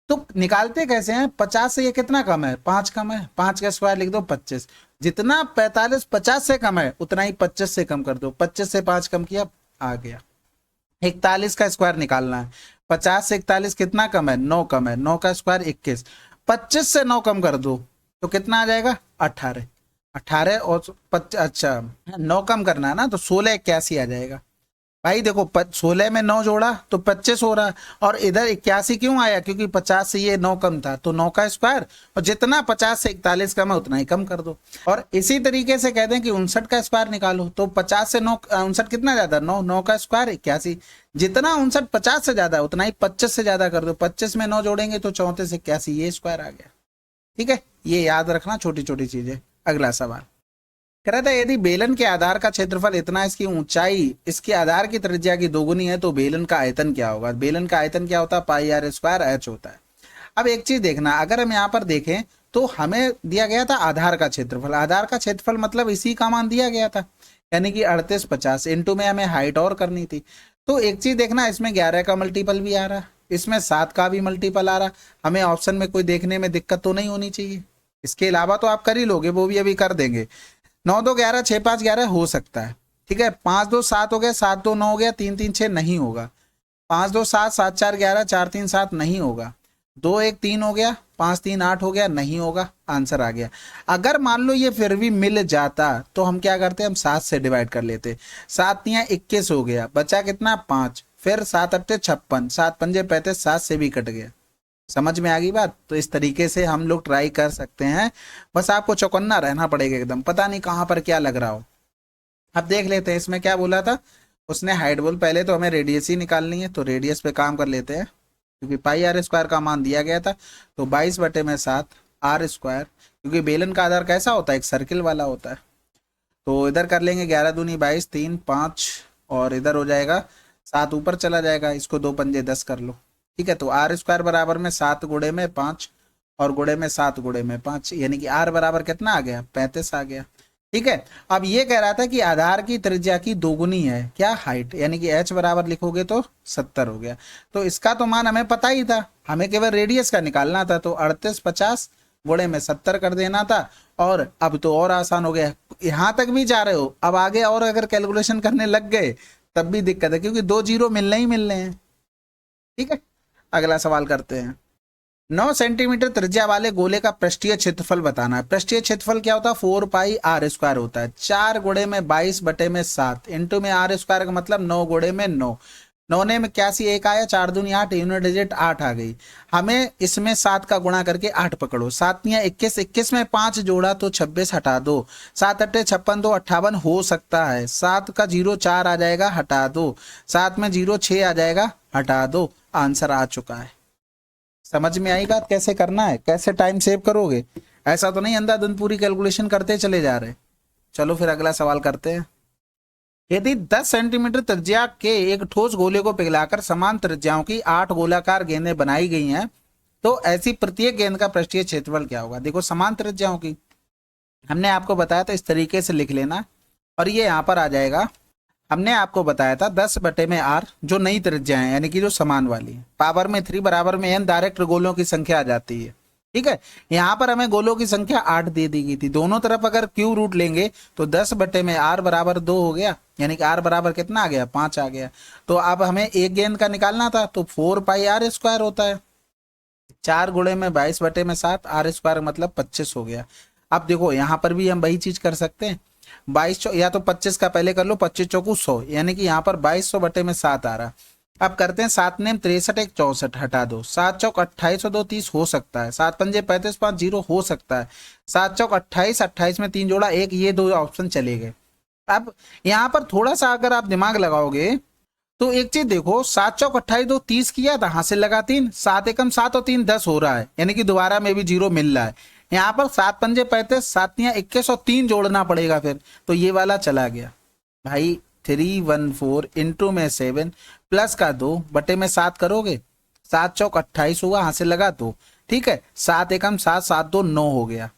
तो निकालते कैसे हैं, 50 से ये कितना कम है, 5 कम है, 5 का स्क्वायर लिख दो 25। जितना 45 50 से कम है उतना ही 25 से कम कर दो, 25 से 5 कम किया, आ गया। 41 का स्क्वायर निकालना है, 50 से 41 कितना कम है, 9 कम है, 9 का स्क्वायर 21, 25 से 9 कम कर दो तो कितना आ जाएगा, 18। 18 और 9 कम करना है ना, तो 1681 आ जाएगा। भाई देखो 16 में 9 जोड़ा तो 25 हो रहा, और इधर 81 क्यों आया, क्योंकि 50 से ये 9 कम था, तो 9 का स्क्वायर, और जितना 50 से 41 कम है उतना ही कम कर दो। और इसी तरीके से कहते हैं कि 59 का स्क्वायर निकालो, तो 50 से 9 59 कितना ज्यादा, 9, 9 का स्क्वायर 81, जितना 59 50 से ज्यादा उतना ही 25 से ज्यादा कर दो, 25 में 9 जोड़ेंगे तो 34 81, ये स्क्वायर आ गया। ठीक है, ये याद रखना छोटी छोटी चीजें। अगला सवाल कह रहा था, यदि बेलन के आधार का क्षेत्रफल इतना, इसकी ऊंचाई इसके आधार की त्रिज्या की दोगुनी है, तो बेलन का आयतन क्या होगा। बेलन का आयतन क्या होता है, पाई r² h होता है। अब एक चीज देखना, अगर हम यहाँ पर देखें तो हमें दिया गया था आधार का क्षेत्रफल, आधार का क्षेत्रफल मतलब इसी का मान दिया गया था, यानी कि 3850 इंटू में हमें हाइट और करनी थी। तो एक चीज देखना, इसमें 11 का मल्टीपल भी आ रहा, इसमें 7 का भी मल्टीपल आ रहा, हमें ऑप्शन में कोई देखने में दिक्कत तो नहीं होनी चाहिए। इसके अलावा तो आप कर ही लोगे, वो भी अभी कर देंगे। 9 2 11, 6 5 11 हो सकता है, ठीक है। 5 2 7 हो गया, 7 2 9 हो गया, 3 3 6 नहीं होगा, 5 2 7, 7 4 11, 4 3 7 नहीं होगा, 2 1 3 हो गया, 5 3 8 हो गया, नहीं होगा, आंसर आ गया। अगर मान लो ये फिर भी मिल जाता तो हम क्या करते, हम 7 से डिवाइड कर लेते, 7 तियां 21 हो गया, बचा कितना 5, फिर 7 अट्ठे 56, 7 पंजे 35, 7 से भी कट गया। समझ में आ गई बात? तो इस तरीके से हम लोग ट्राई कर सकते हैं, बस आपको चौकन्ना रहना पड़ेगा एकदम, पता नहीं कहां पर क्या लग रहा हो। अब देख लेते हैं इसमें क्या बोला था उसने, हाइट बोल, पहले तो हमें रेडियस ही निकालनी है, तो रेडियस पे काम कर लेते हैं, क्योंकि पाई आर स्क्वायर का मान दिया गया था, तो 22/7 आर स्क्वायर, क्योंकि बेलन का आधार कैसा होता है, एक सर्किल वाला होता है। तो इधर कर लेंगे 11 दूनी 22, 3 5, और इधर हो जाएगा 7 ऊपर चला जाएगा, इसको 2 पंजे 10 कर लो, ठीक है। तो आर स्क्वायर बराबर में 7 गुणे में 5 और गुणे में 7 गुणे में 5, यानी कि आर बराबर कितना आ गया, 35 आ गया, ठीक है। अब ये कह रहा था कि आधार की त्रिज्या की दोगुनी है क्या, हाइट, यानी कि h बराबर लिखोगे तो 70 हो गया। तो इसका तो मान हमें पता ही था, हमें केवल रेडियस का निकालना था, तो 3850 गुणे में 70 कर देना था। और अब तो और आसान हो गया, यहां तक भी जा रहे हो, अब आगे और अगर कैलकुलेशन करने लग गए तब भी दिक्कत है, क्योंकि 2 जीरो मिलने ही मिलने हैं, ठीक है। अगला सवाल करते हैं। 9 सेंटीमीटर त्रिज्या वाले गोले का पृष्ठीय क्षेत्रफल बताना है। पृष्ठीय क्षेत्रफल क्या होता है, 4 पाई आर स्क्वायर होता है, 4 गुणे में 22/7 इंटू में आर स्क्वायर का मतलब 9 गुणे में 9, 9 ने में क्या सी 1 आया, 4 दूनी 8, यूनिट डिजिट 8 आ गई। हमें इसमें 7 का गुणा करके 8 पकड़ो, 7 तियां 21, 21 में 5 जोड़ा तो 26 हटा दो, 7 अट्ठे 56, 2 58 हो सकता है, 7 का 0 4 आ जाएगा, हटा दो, 7 में 0 6 आ जाएगा, हटा दो, आंसर आ चुका है। समझ में आई बात, कैसे करना है, कैसे टाइम सेव करोगे, ऐसा तो नहीं अंधाधुंध पूरी कैलकुलेशन करते चले जा रहे। चलो फिर अगला सवाल करते हैं। यदि 10 सेंटीमीटर त्रिज्या के एक ठोस गोले को पिघलाकर समान त्रिज्याओं की 8 गोलाकार गेंदें बनाई गई हैं, तो ऐसी प्रत्येक गेंद का पृष्ठीय क्षेत्रफल क्या होगा। देखो समान त्रिज्याओं की हमने आपको बताया था, इस तरीके से लिख लेना, और ये यहां पर आ जाएगा, हमने आपको बताया था 10/r जो नई त्रिज्या है, यानी कि जो समान वाली है, पावर में 3 बराबर में n डायरेक्ट गोलों की संख्या आ जाती है, ठीक है। यहाँ पर हमें गोलों की संख्या 8 दे दी गई थी, दोनों तरफ अगर क्यू रूट लेंगे तो 10/r बराबर 2 हो गया, यानी कि r बराबर कितना आ गया, 5 आ गया। तो अब हमें एक गेंद का निकालना था, तो 4 पाई आर स्क्वायर होता है, 4 गुणे में 22/7 आर स्क्वायर मतलब 25 हो गया। अब देखो यहाँ पर भी हम वही चीज कर सकते हैं, 22 या तो 25 का पहले कर लो, 25 चौकू 100, यानी कि यहाँ पर 2200/7 आ रहा। अब करते हैं 7 नेम 63 1 64, हटा दो, 7 चौक 28 और 2 30 हो सकता है, 7 पंजे 35 5 0 हो सकता है, 7 चौक 28, 28 में 3 जोड़ा 1, ये 2 ऑप्शन चले गए। अब यहाँ पर थोड़ा सा अगर आप दिमाग लगाओगे तो एक चीज देखो, 7 चौक 28 2 30 किया था, हासिल लगा 3, 7 एकम 7 और 3 10 हो रहा है, यानी कि दोबारा में भी 0 मिल रहा है। यहाँ पर 7 पंजे 35, 7 तियां 21 और 3 जोड़ना पड़ेगा फिर, तो ये वाला चला गया भाई। 314 इंटू में 7 प्लस का 2 बटे में 7 करोगे, 7 चौक 28 हुआ, हासिल लगा 2, ठीक है। 7 एकम 7, 7 2 9 हो गया।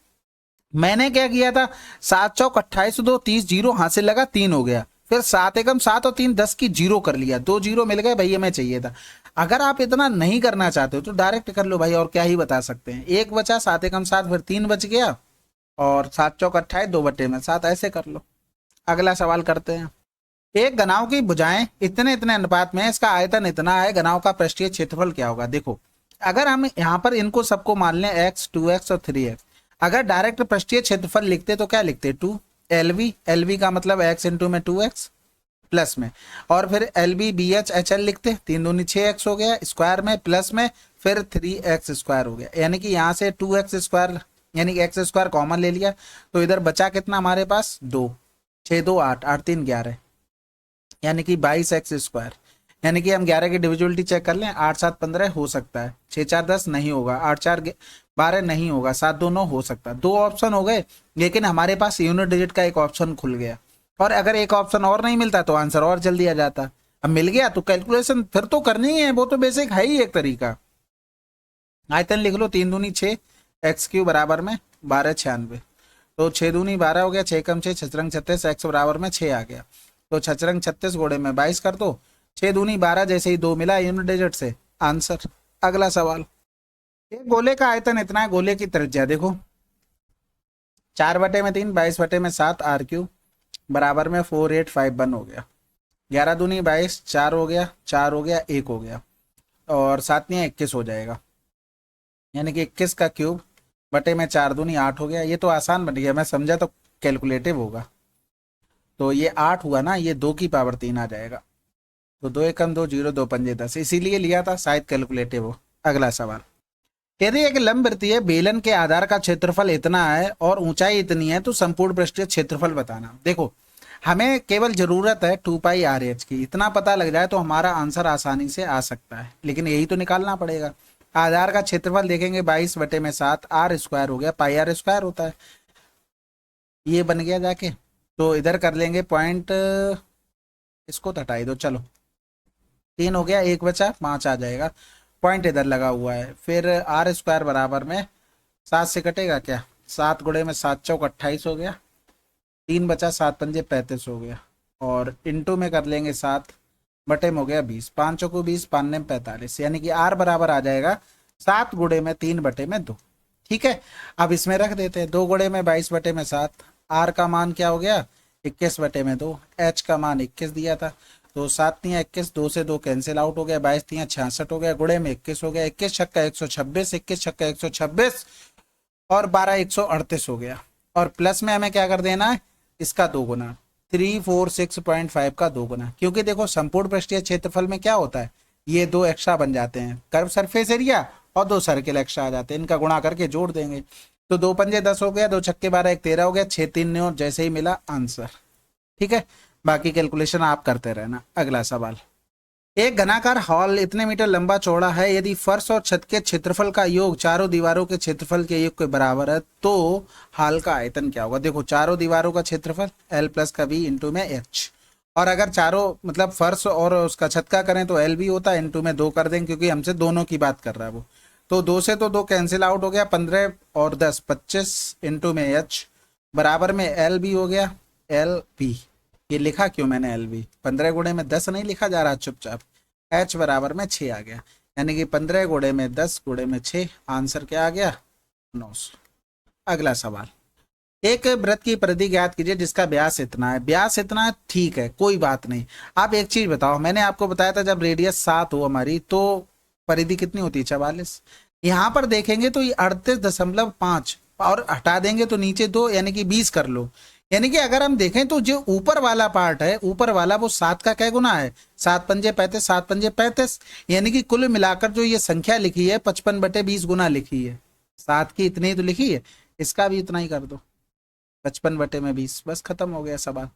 मैंने क्या किया था, 7 चौक 28 2 30, 0 हासिल लगा 3 हो गया, फिर 7 एकम 7 और 3 10 की 0 कर लिया, 2 0 मिल गए भैया, मैं चाहिए था। अगर आप इतना नहीं करना चाहते हो तो डायरेक्ट कर लो भाई, और क्या ही बता सकते हैं, 1 बचा, 7 एकम 7, फिर 3 बच गया, और 7 चौक 28 2/7 ऐसे कर लो। अगला सवाल करते हैं। एक घनाव की भुजाएं इतने इतने अनुपात में, इसका आयतन इतना है, घनाव का पृष्ठीय क्षेत्रफल क्या होगा। देखो अगर हम यहाँ पर इनको सबको मान लें x 2x और 3x, अगर डायरेक्ट पृष्ठीय क्षेत्रफल लिखते तो क्या लिखते, 2 LV, LV का मतलब x इंटू में 2x प्लस में, और फिर LB BH HL लिखते, 3 दूनी 6x हो गया, स्क्वायर में प्लस में फिर 3x स्क्वायर हो गया, यानी कि यहाँ से 2x स्क्वायर यानी कि x स्क्वायर कॉमन ले लिया, तो इधर बचा कितना हमारे पास 2, 6 2 8, 8 3 11, यानी कि 22x स्क्वायर। यानी कि हम 11 की डिविजिबिलिटी चेक कर लें, 8 7 15 हो सकता है, 6 4 10 नहीं होगा, 8 4 12 नहीं होगा, 7 2 9 हो सकता है। 2 ऑप्शन हो गए, लेकिन हमारे पास यूनिट डिजिट का एक ऑप्शन खुल गया, और अगर एक ऑप्शन और नहीं मिलता तो आंसर और जल्दी आ जाता। अब मिल गया तो कैलकुलेशन फिर तो करनी है, वो तो बेसिक है ही एक तरीका। आयतन लिख लो, 3 दूनी 6, एक्स क्यू बराबर में 1296। तो 6 दूनी 12 हो गया, 6 कम 6 छचरंग 36, एक्स बराबर में 6 आ गया। तो छचरंग 36 घोड़े में 22 कर दो, 6 दूनी 12 जैसे ही 2 मिला यूनिट डिजिट से आंसर। अगला सवाल, एक गोले का आयतन इतना है, गोले की त्रिज्या देखो 4/3 22/7 आर क्यू बराबर में 4851 हो गया। 11 दूनी 22, 4 हो गया, 4 हो गया, 1 हो गया, और 7 × 21 हो जाएगा, यानी कि 21 का क्यूब बटे में 4 दूनी 8 हो गया। ये तो आसान बन गया, मैं समझा तो कैलकुलेटिव होगा। तो ये 8 हुआ ना, ये 2 की पावर 3 आ जाएगा। तो 2 × 1 = 2, 0 2 पंजे 10, इसीलिए लिया था, शायद कैलकुलेटिव हो। अगला सवाल, यदि एक लंबवृत्तीय बेलन के आधार का क्षेत्रफल इतना है और ऊंचाई इतनी है तो संपूर्ण पृष्ठीय क्षेत्रफल बताना। देखो हमें केवल जरूरत है 2πRh की, इतना पता लग जाए तो हमारा आंसर आसानी से आ सकता है, लेकिन यही तो निकालना पड़ेगा। आधार का क्षेत्रफल देखेंगे 22/7 आर स्क्वायर हो गया, πr² होता है, ये बन गया जाके। तो इधर कर लेंगे पॉइंट, इसको तो हटाई दो, चलो 3 हो गया, 1 बचा, 5 आ जाएगा, पॉइंट इधर लगा हुआ है। फिर r² बराबर में 7 से कटेगा क्या, 7 गुणे में 7 चौक 28 हो गया, 3 बचा, 7 पंजे 35 हो गया, और इंटू में कर लेंगे 7 बटे में हो गया 20, 5 चौको 20, 5 ने 45, यानी कि r बराबर आ जाएगा 7 गुणे में 3/2। ठीक है, अब इसमें रख देते हैं, 2 गुणे में 22/7, r का मान क्या हो गया 21/2, h का मान 21 दिया था, तो 7×3 = 21, 2 से 2 कैंसिल आउट हो गया, 22×3 = 66 हो गया, गुणे में 21 हो गया, 21 छक्का 126, 21 छक्का 126, और 12 138 हो गया। और प्लस में हमें क्या कर देना है, इसका 2 गुना, 346.5 का 2 गुना, क्योंकि देखो संपूर्ण पृष्ठीय क्षेत्रफल में क्या होता है, ये 2 एक्स्ट्रा बन जाते हैं, कर्व सरफेस एरिया और 2 सर्किल एक्स्ट्रा आ जाते हैं, इनका गुणा करके जोड़ देंगे। तो 2 पंजे 10 हो गया, 2 छक्के 12, 1 13 हो गया, 6 3 9 जैसे ही मिला आंसर। ठीक है, बाकी कैलकुलेशन आप करते रहना। अगला सवाल, एक घनाकार हॉल इतने मीटर लंबा चौड़ा है, यदि फर्श और छत के क्षेत्रफल का योग चारों दीवारों के क्षेत्रफल के योग के बराबर है तो हॉल का आयतन क्या होगा। देखो चारों दीवारों का क्षेत्रफल L + का V इंटू में H, और अगर चारों मतलब फर्श और उसका छत का करें तो L भी होता है, इंटू में 2 कर देंगे क्योंकि हमसे दोनों की बात कर रहा है वो। तो 2 से तो 2 कैंसिल आउट हो गया, 15 और 10 25 इंटू में H बराबर में L भी हो गया, L B। ये लिखा क्यों मैंने L B, 15 गुणे में 10 नहीं लिखा जा रहा चुपचाप, H बराबर में 6 आ गया, यानी कि 15 गुणे में 10 गुणे में 6, आंसर क्या आ गया 900। अगला सवाल, एक वृत्त की परिधि ज्ञात कीजिए जिसका व्यास इतना है। व्यास इतना है, ठीक है कोई बात नहीं। आप एक चीज बताओ, मैंने आपको बताया था जब रेडियस 7 हो हमारी तो परिधि कितनी होती है 44। यहाँ पर देखेंगे तो ये 38.5, और हटा देंगे तो नीचे 2 यानी कि 20 कर लो। यानी कि अगर हम देखें तो जो ऊपर वाला पार्ट है, ऊपर वाला वो 7 का क्या गुना है, 7 पंजे 35, 7 पंजे 35, यानी कि कुल मिलाकर जो ये संख्या लिखी है 55/20 गुना लिखी है, 7 की इतनी ही तो लिखी है, इसका भी इतना ही कर दो 55/20, बस खत्म हो गया सवाल।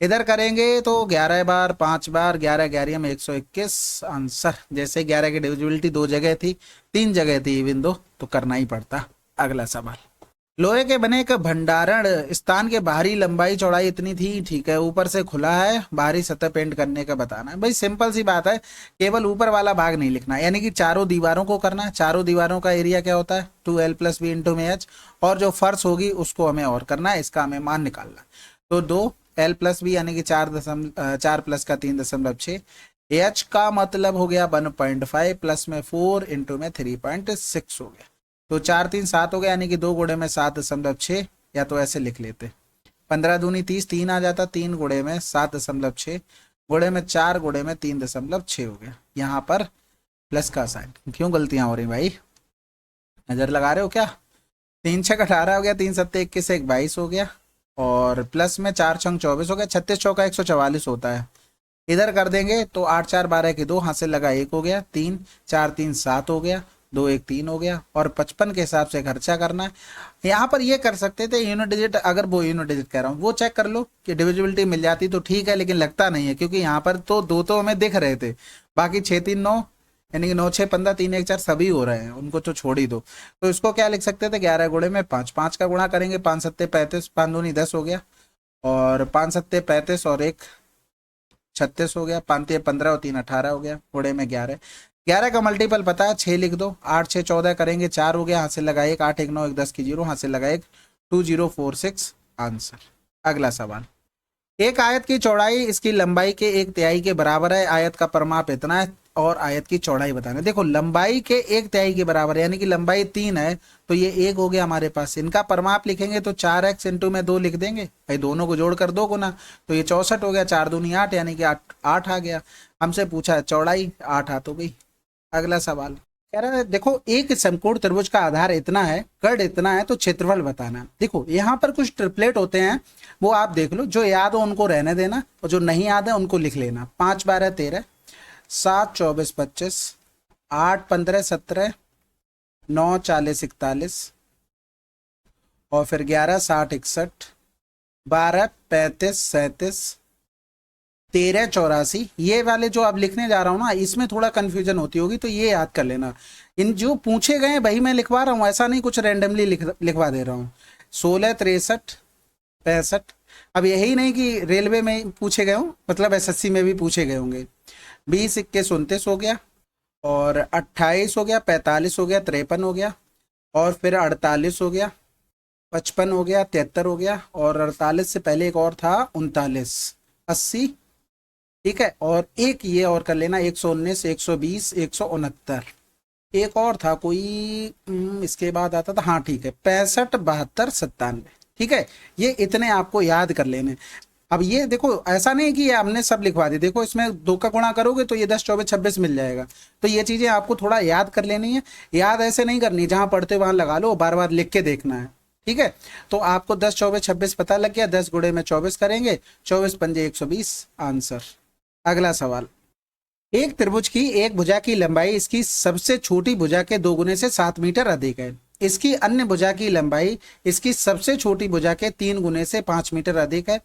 इधर करेंगे तो 11 बार 5 बार 11 11 में 121 आंसर। जैसे 11 की डिविजिबिलिटी 2 जगह थी, 3 जगह थी इवन दो, तो करना ही पड़ता। अगला सवाल, लोहे के बने एक भंडारण स्थान के बाहरी लंबाई चौड़ाई इतनी थी, ठीक है, ऊपर से खुला है, बाहरी सतह पेंट करने का बताना है। भाई सिंपल सी बात है, केवल ऊपर वाला भाग नहीं लिखना, यानी कि चारों दीवारों को करना है। चारों दीवारों का एरिया क्या होता है 2L + B इंटू में H, और जो फर्श होगी उसको हमें और करना है, इसका हमें मान निकालना है। तो 2L + B यानी कि 4 प्लस का 3.6, H का मतलब हो गया 1.5 प्लस में 4 इंटू में 3.6 हो गया। तो 4 3 7 हो गया, यानी कि 2 गुणे में 7.6, या तो ऐसे लिख लेते 15 दूनी 30, 3 आ जाता, 3 गुणे में 7.6 गुणे में 4 गुणे में 3.6 हो गया। यहाँ पर प्लस का साइन, क्यों गलतियां हो रही भाई, नजर लगा रहे हो क्या। 3 छक 18 हो गया, 3 सत्ते 21 से 22 हो गया, और प्लस में 4 छंग 24 हो गया, 36 चौका 144 होता है। इधर कर देंगे तो 8 4 12 की 2, हाथ से लगा 1 हो गया, 3 4 3 7 हो गया, 2 1 3 हो गया, और 55 के हिसाब से खर्चा करना है। यहाँ पर ये कर सकते थे यूनिट डिजिट, अगर वो यूनिट डिजिट कह रहा हूँ वो चेक कर लो कि डिविजिबिलिटी मिल जाती तो ठीक है, लेकिन लगता नहीं है क्योंकि यहाँ पर तो 2 तो हमें दिख रहे थे, बाकी 6 3 9 यानी कि 9 6 15 3 1 4 सभी हो रहे हैं, उनको तो छोड़ ही दो। तो इसको क्या लिख सकते थे 11 गुणे में 5, 5 का गुणा करेंगे 5 सत्ते 35, 5 दूनी 10 हो गया, और 5 सत्ते 35 और 1 36 हो गया, 5 3 15 और 3 18 हो गया, गुणे में 11, 11 का मल्टीपल पता है, 6 लिख दो, 8 6 14 करेंगे, 4 हो गया, हाथ से लगा 1, 8 1 9 1 10 की 0, हाथ से लगा 1, 2046 आंसर। अगला सवाल, एक आयत की चौड़ाई इसकी लंबाई के 1/3 के बराबर है, आयत का परिमाप इतना है और आयत की चौड़ाई बताना है। देखो लंबाई के 1/3 के बराबर है, यानी कि लंबाई 3 है तो ये 1 हो गया हमारे पास। इनका परिमाप लिखेंगे तो 4x इंटू में 2 लिख देंगे भाई, दोनों को जोड़कर 2 गुना, तो ये 64 हो गया, 4 दूनी 8 यानी कि 8 आ गया। हमसे पूछा है चौड़ाई, 8 हाथ हो गई। अगला सवाल कह रहा है देखो एक समकोण त्रिभुज का आधार इतना है, कर्ण इतना है, तो क्षेत्रफल बताना है। देखो यहाँ पर कुछ ट्रिपलेट होते हैं, वो आप देख लो, जो याद हो उनको रहने देना और जो नहीं याद है उनको लिख लेना। 5 12 13, 7 24 25, 8 15 17, 9 40 41 और फिर 11 60 61, 12 35 37, 13 84। ये वाले जो अब लिखने जा रहा हूँ ना, इसमें थोड़ा कंफ्यूजन होती होगी, तो ये याद कर लेना। इन जो पूछे गए वही मैं लिखवा रहा हूँ, ऐसा नहीं कुछ रैंडमली लिखवा दे रहा हूँ। 16 63 65। अब यही नहीं कि रेलवे में पूछे गए हों, मतलब एसएससी में भी पूछे गए होंगे। 20 21 29 हो गया, और 28 हो गया, 45 हो गया, 53 हो गया, और फिर 48 हो गया, 55 हो गया, 73 हो गया, और 48 से पहले एक और था 39, 80। ठीक है, और एक ये और कर लेना, 119 120 169। एक और था कोई, इसके बाद आता था, हाँ ठीक है, 65 72 97। ठीक है, ये इतने आपको याद कर लेने। अब ये देखो ऐसा नहीं कि ये हमने सब लिखवा दी, देखो इसमें 2 का गुणा करोगे तो ये 10 24 26 मिल जाएगा, तो ये चीजें आपको थोड़ा याद कर लेनी है। याद ऐसे नहीं करनी, जहां पढ़ते वहां लगा लो, बार बार लिख के देखना है। ठीक है, तो आपको 10 24 26 पता लग गया, 10 गुणे में 24 करेंगे, 24 पंजे 120 आंसर। अगला सवाल, एक त्रिभुज की एक भुजा की लंबाई इसकी सबसे छोटी भुजा के 2 गुने से 7 मीटर अधिक है। इसकी अन्य भुजा की लंबाई इसकी सबसे छोटी भुजा के 3 गुने से 5 मीटर अधिक है।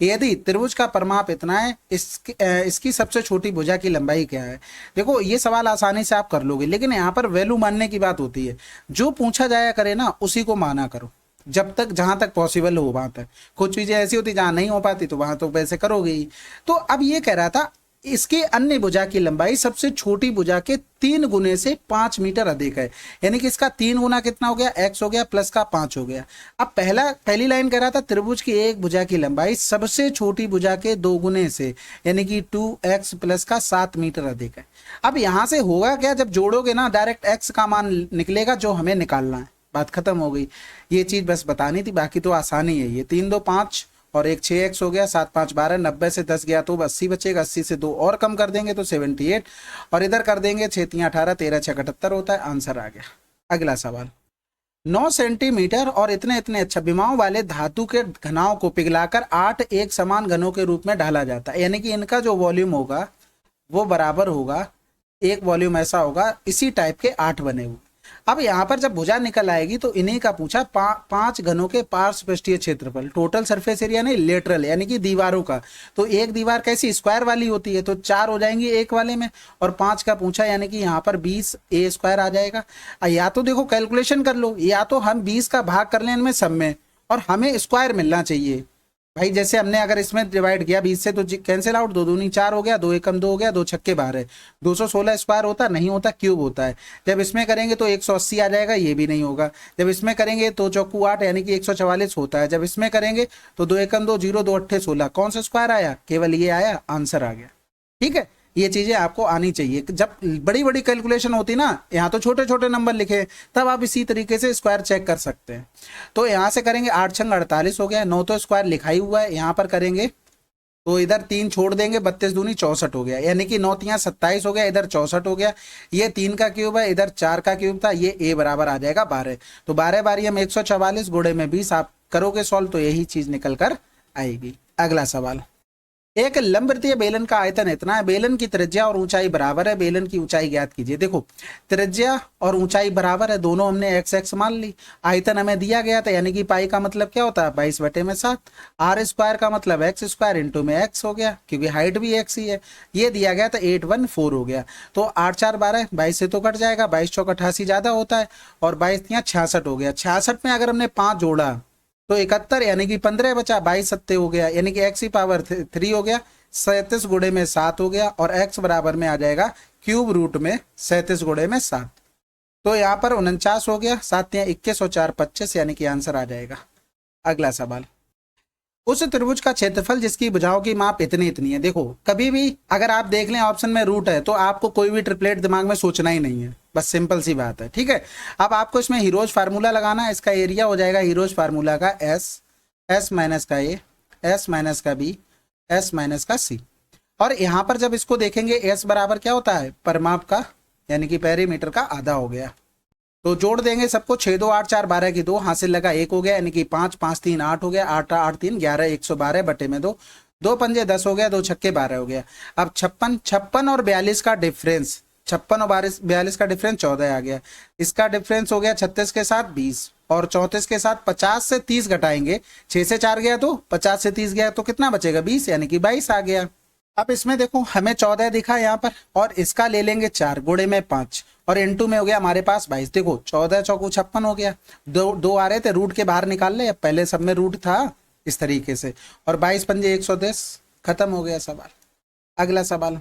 यदि त्रिभुज का परिमाप इतना है, इसकी सबसे छोटी भुजा की लंबाई क्या है। देखो ये सवाल आसानी से आप कर लोगे, लेकिन यहाँ पर वैल्यू मानने की बात होती है। जो पूछा जाया करे ना उसी को माना करो, जब तक जहां तक पॉसिबल हो वहां तक। कुछ चीजें ऐसी होती जहां नहीं हो पाती तो वहां तो वैसे करोगे ही। तो अब ये कह रहा था इसके अन्य भुजा की लंबाई सबसे छोटी भुजा के 3 गुने से 5 मीटर अधिक है, यानी कि इसका 3 गुना कितना हो गया, x हो गया, प्लस का 5 हो गया। अब पहली लाइन कह रहा था त्रिभुज की एक भुजा की लंबाई सबसे छोटी भुजा के 2 गुने से, यानी कि 2x प्लस का 7 मीटर अधिक है। अब यहां से होगा क्या, जब जोड़ोगे ना डायरेक्ट x का मान निकलेगा जो हमें निकालना है, बात खत्म हो गई। ये चीज बस बतानी थी, बाकी तो आसानी है। ये 3 2 5 और एक 6x हो गया, 7 5 12, 90 से 10 गया तो 80 बचेगा, 80 से 2 और कम कर देंगे तो 78, और इधर कर देंगे 6 3 18, 13 6 78 होता है, आंसर आ गया। अगला सवाल, 9 सेंटीमीटर और इतने इतने छविमाओं वाले धातु के घनाओं को पिघलाकर 8 एक समान घनों के रूप में ढाला जाता है, यानी कि इनका जो वॉल्यूम होगा वो बराबर होगा, एक वॉल्यूम ऐसा होगा, इसी टाइप के 8 बने हुए। अब यहाँ पर जब भुजा निकल आएगी तो इन्हीं का पूछा 5 घनों के पार्श्व पृष्ठीय क्षेत्रफल, टोटल सरफेस एरिया नहीं, लेटरल यानी कि दीवारों का। तो एक दीवार कैसी स्क्वायर वाली होती है, तो 4 हो जाएंगी एक वाले में, और 5 का पूछा, यानी कि यहाँ पर 20 a स्क्वायर आ जाएगा। या तो देखो कैलकुलेशन कर लो, या तो हम 20 का भाग कर लें इनमें सब में, और हमें स्क्वायर मिलना चाहिए भाई। जैसे हमने अगर इसमें डिवाइड किया 20 से तो कैंसिल आउट, 2 दूनी 4 हो गया, 2 एकम 2 हो गया, 2 छक्के 12, 216 स्क्वायर होता नहीं होता, क्यूब होता है। जब इसमें करेंगे तो 180 आ जाएगा, ये भी नहीं होगा। जब इसमें करेंगे तो चौकू 8 यानी कि 144 होता है। जब इसमें करेंगे तो 2 एकम 2 0, 2 अट्ठे 16, कौन सा स्क्वायर आया, केवल ये आया, आंसर आ गया। ठीक है, ये चीजें आपको आनी चाहिए। जब बड़ी बड़ी कैलकुलेशन होती ना, यहाँ तो छोटे छोटे नंबर लिखे, तब आप इसी तरीके से स्क्वायर चेक कर सकते हैं। तो यहाँ से करेंगे 8 छंग 48 हो गया, 9 तो स्क्वायर लिखा ही हुआ है, यहाँ पर करेंगे तो इधर 3 छोड़ देंगे, 32 दूनी 64 हो गया, यानी कि 9 3 27 हो गया, इधर 64 हो गया। ये 3 का क्यूब है, इधर 4 का क्यूब था, ये a बराबर आ जाएगा 12। तो 12 बारी हम 144 गुणे में 20 आप करोगे सॉल्व तो यही चीज निकल कर आएगी। अगला सवाल, एक लंबवृत्तीय बेलन का आयतन इतना है, बेलन की त्रिज्या और ऊंचाई बराबर है, बेलन की ऊंचाई ज्ञात कीजिए। देखो त्रिज्या और ऊंचाई बराबर है, दोनों हमने x x मान ली। आयतन हमें दिया गया था, यानी कि पाई का मतलब क्या होता है, 22/7। r स्क्वायर का मतलब x स्क्वायर इंटू में x हो गया, क्योंकि हाइट भी x ही है। ये दिया गया था 814 हो गया, तो 8 4 12, 22 से तो कट जाएगा, 22 चौक 88 ज्यादा होता है, और 22 यहाँ 66 हो गया। 66 में अगर हमने 5 जोड़ा तो 71, यानी कि 15 बचा, 22 सत्ते हो गया, यानी कि x की पावर 3 हो गया, 37 गुणे में 7 हो गया, और x बराबर में आ जाएगा क्यूब रूट में 37 गुणे में 7, तो यहाँ पर 49 हो गया, 7 या 21 और 4 25, यानी कि आंसर आ जाएगा। अगला सवाल, उस त्रिभुज का क्षेत्रफल जिसकी भुजाओं की माप इतनी इतनी है। देखो कभी भी अगर आप देख लें ऑप्शन में रूट है तो आपको कोई भी ट्रिपलेट दिमाग में सोचना ही नहीं है, बस सिंपल सी बात है, ठीक है। अब आपको इसमें हीरोज फार्मूला लगाना है, इसका एरिया हो जाएगा हीरोज फार्मूला का एस माइनस का ए, एस माइनस का बी, एस माइनस का सी। और यहाँ पर जब इसको देखेंगे एस बराबर क्या होता है, परिमाप का, यानी कि पेरीमीटर का आधा हो गया। तो जोड़ देंगे सबको, 6 2 8 4 12 की 2, हासिल लगा 1 हो गया, यानी कि 5 5 3 8 हो गया, 8 8 3 11, 112 बटे में 2, 2 पंजे 10 हो गया, 2 छक्के 12 हो गया। अब 56 और 42 का डिफरेंस, 56 और 42 का डिफरेंस 14 आ गया। इसका डिफरेंस हो गया 36 के साथ 20 और 34 के साथ 50 से 30 घटाएंगे, 6 से 4 गया तो 50 से 30 गया तो कितना बचेगा 20, यानी कि 22 आ गया। अब इसमें देखो हमें 14 दिखा यहाँ पर, और इसका ले लेंगे 4 गुणे में 5 और इनटू में हो गया हमारे पास 22। देखो 14 चौको 56 हो गया, दो आ रहे थे, रूट के बाहर निकाल ले, अब पहले सब में रूट था इस तरीके से, और 22 पंजे 110, खत्म हो गया सवाल। अगला सवाल,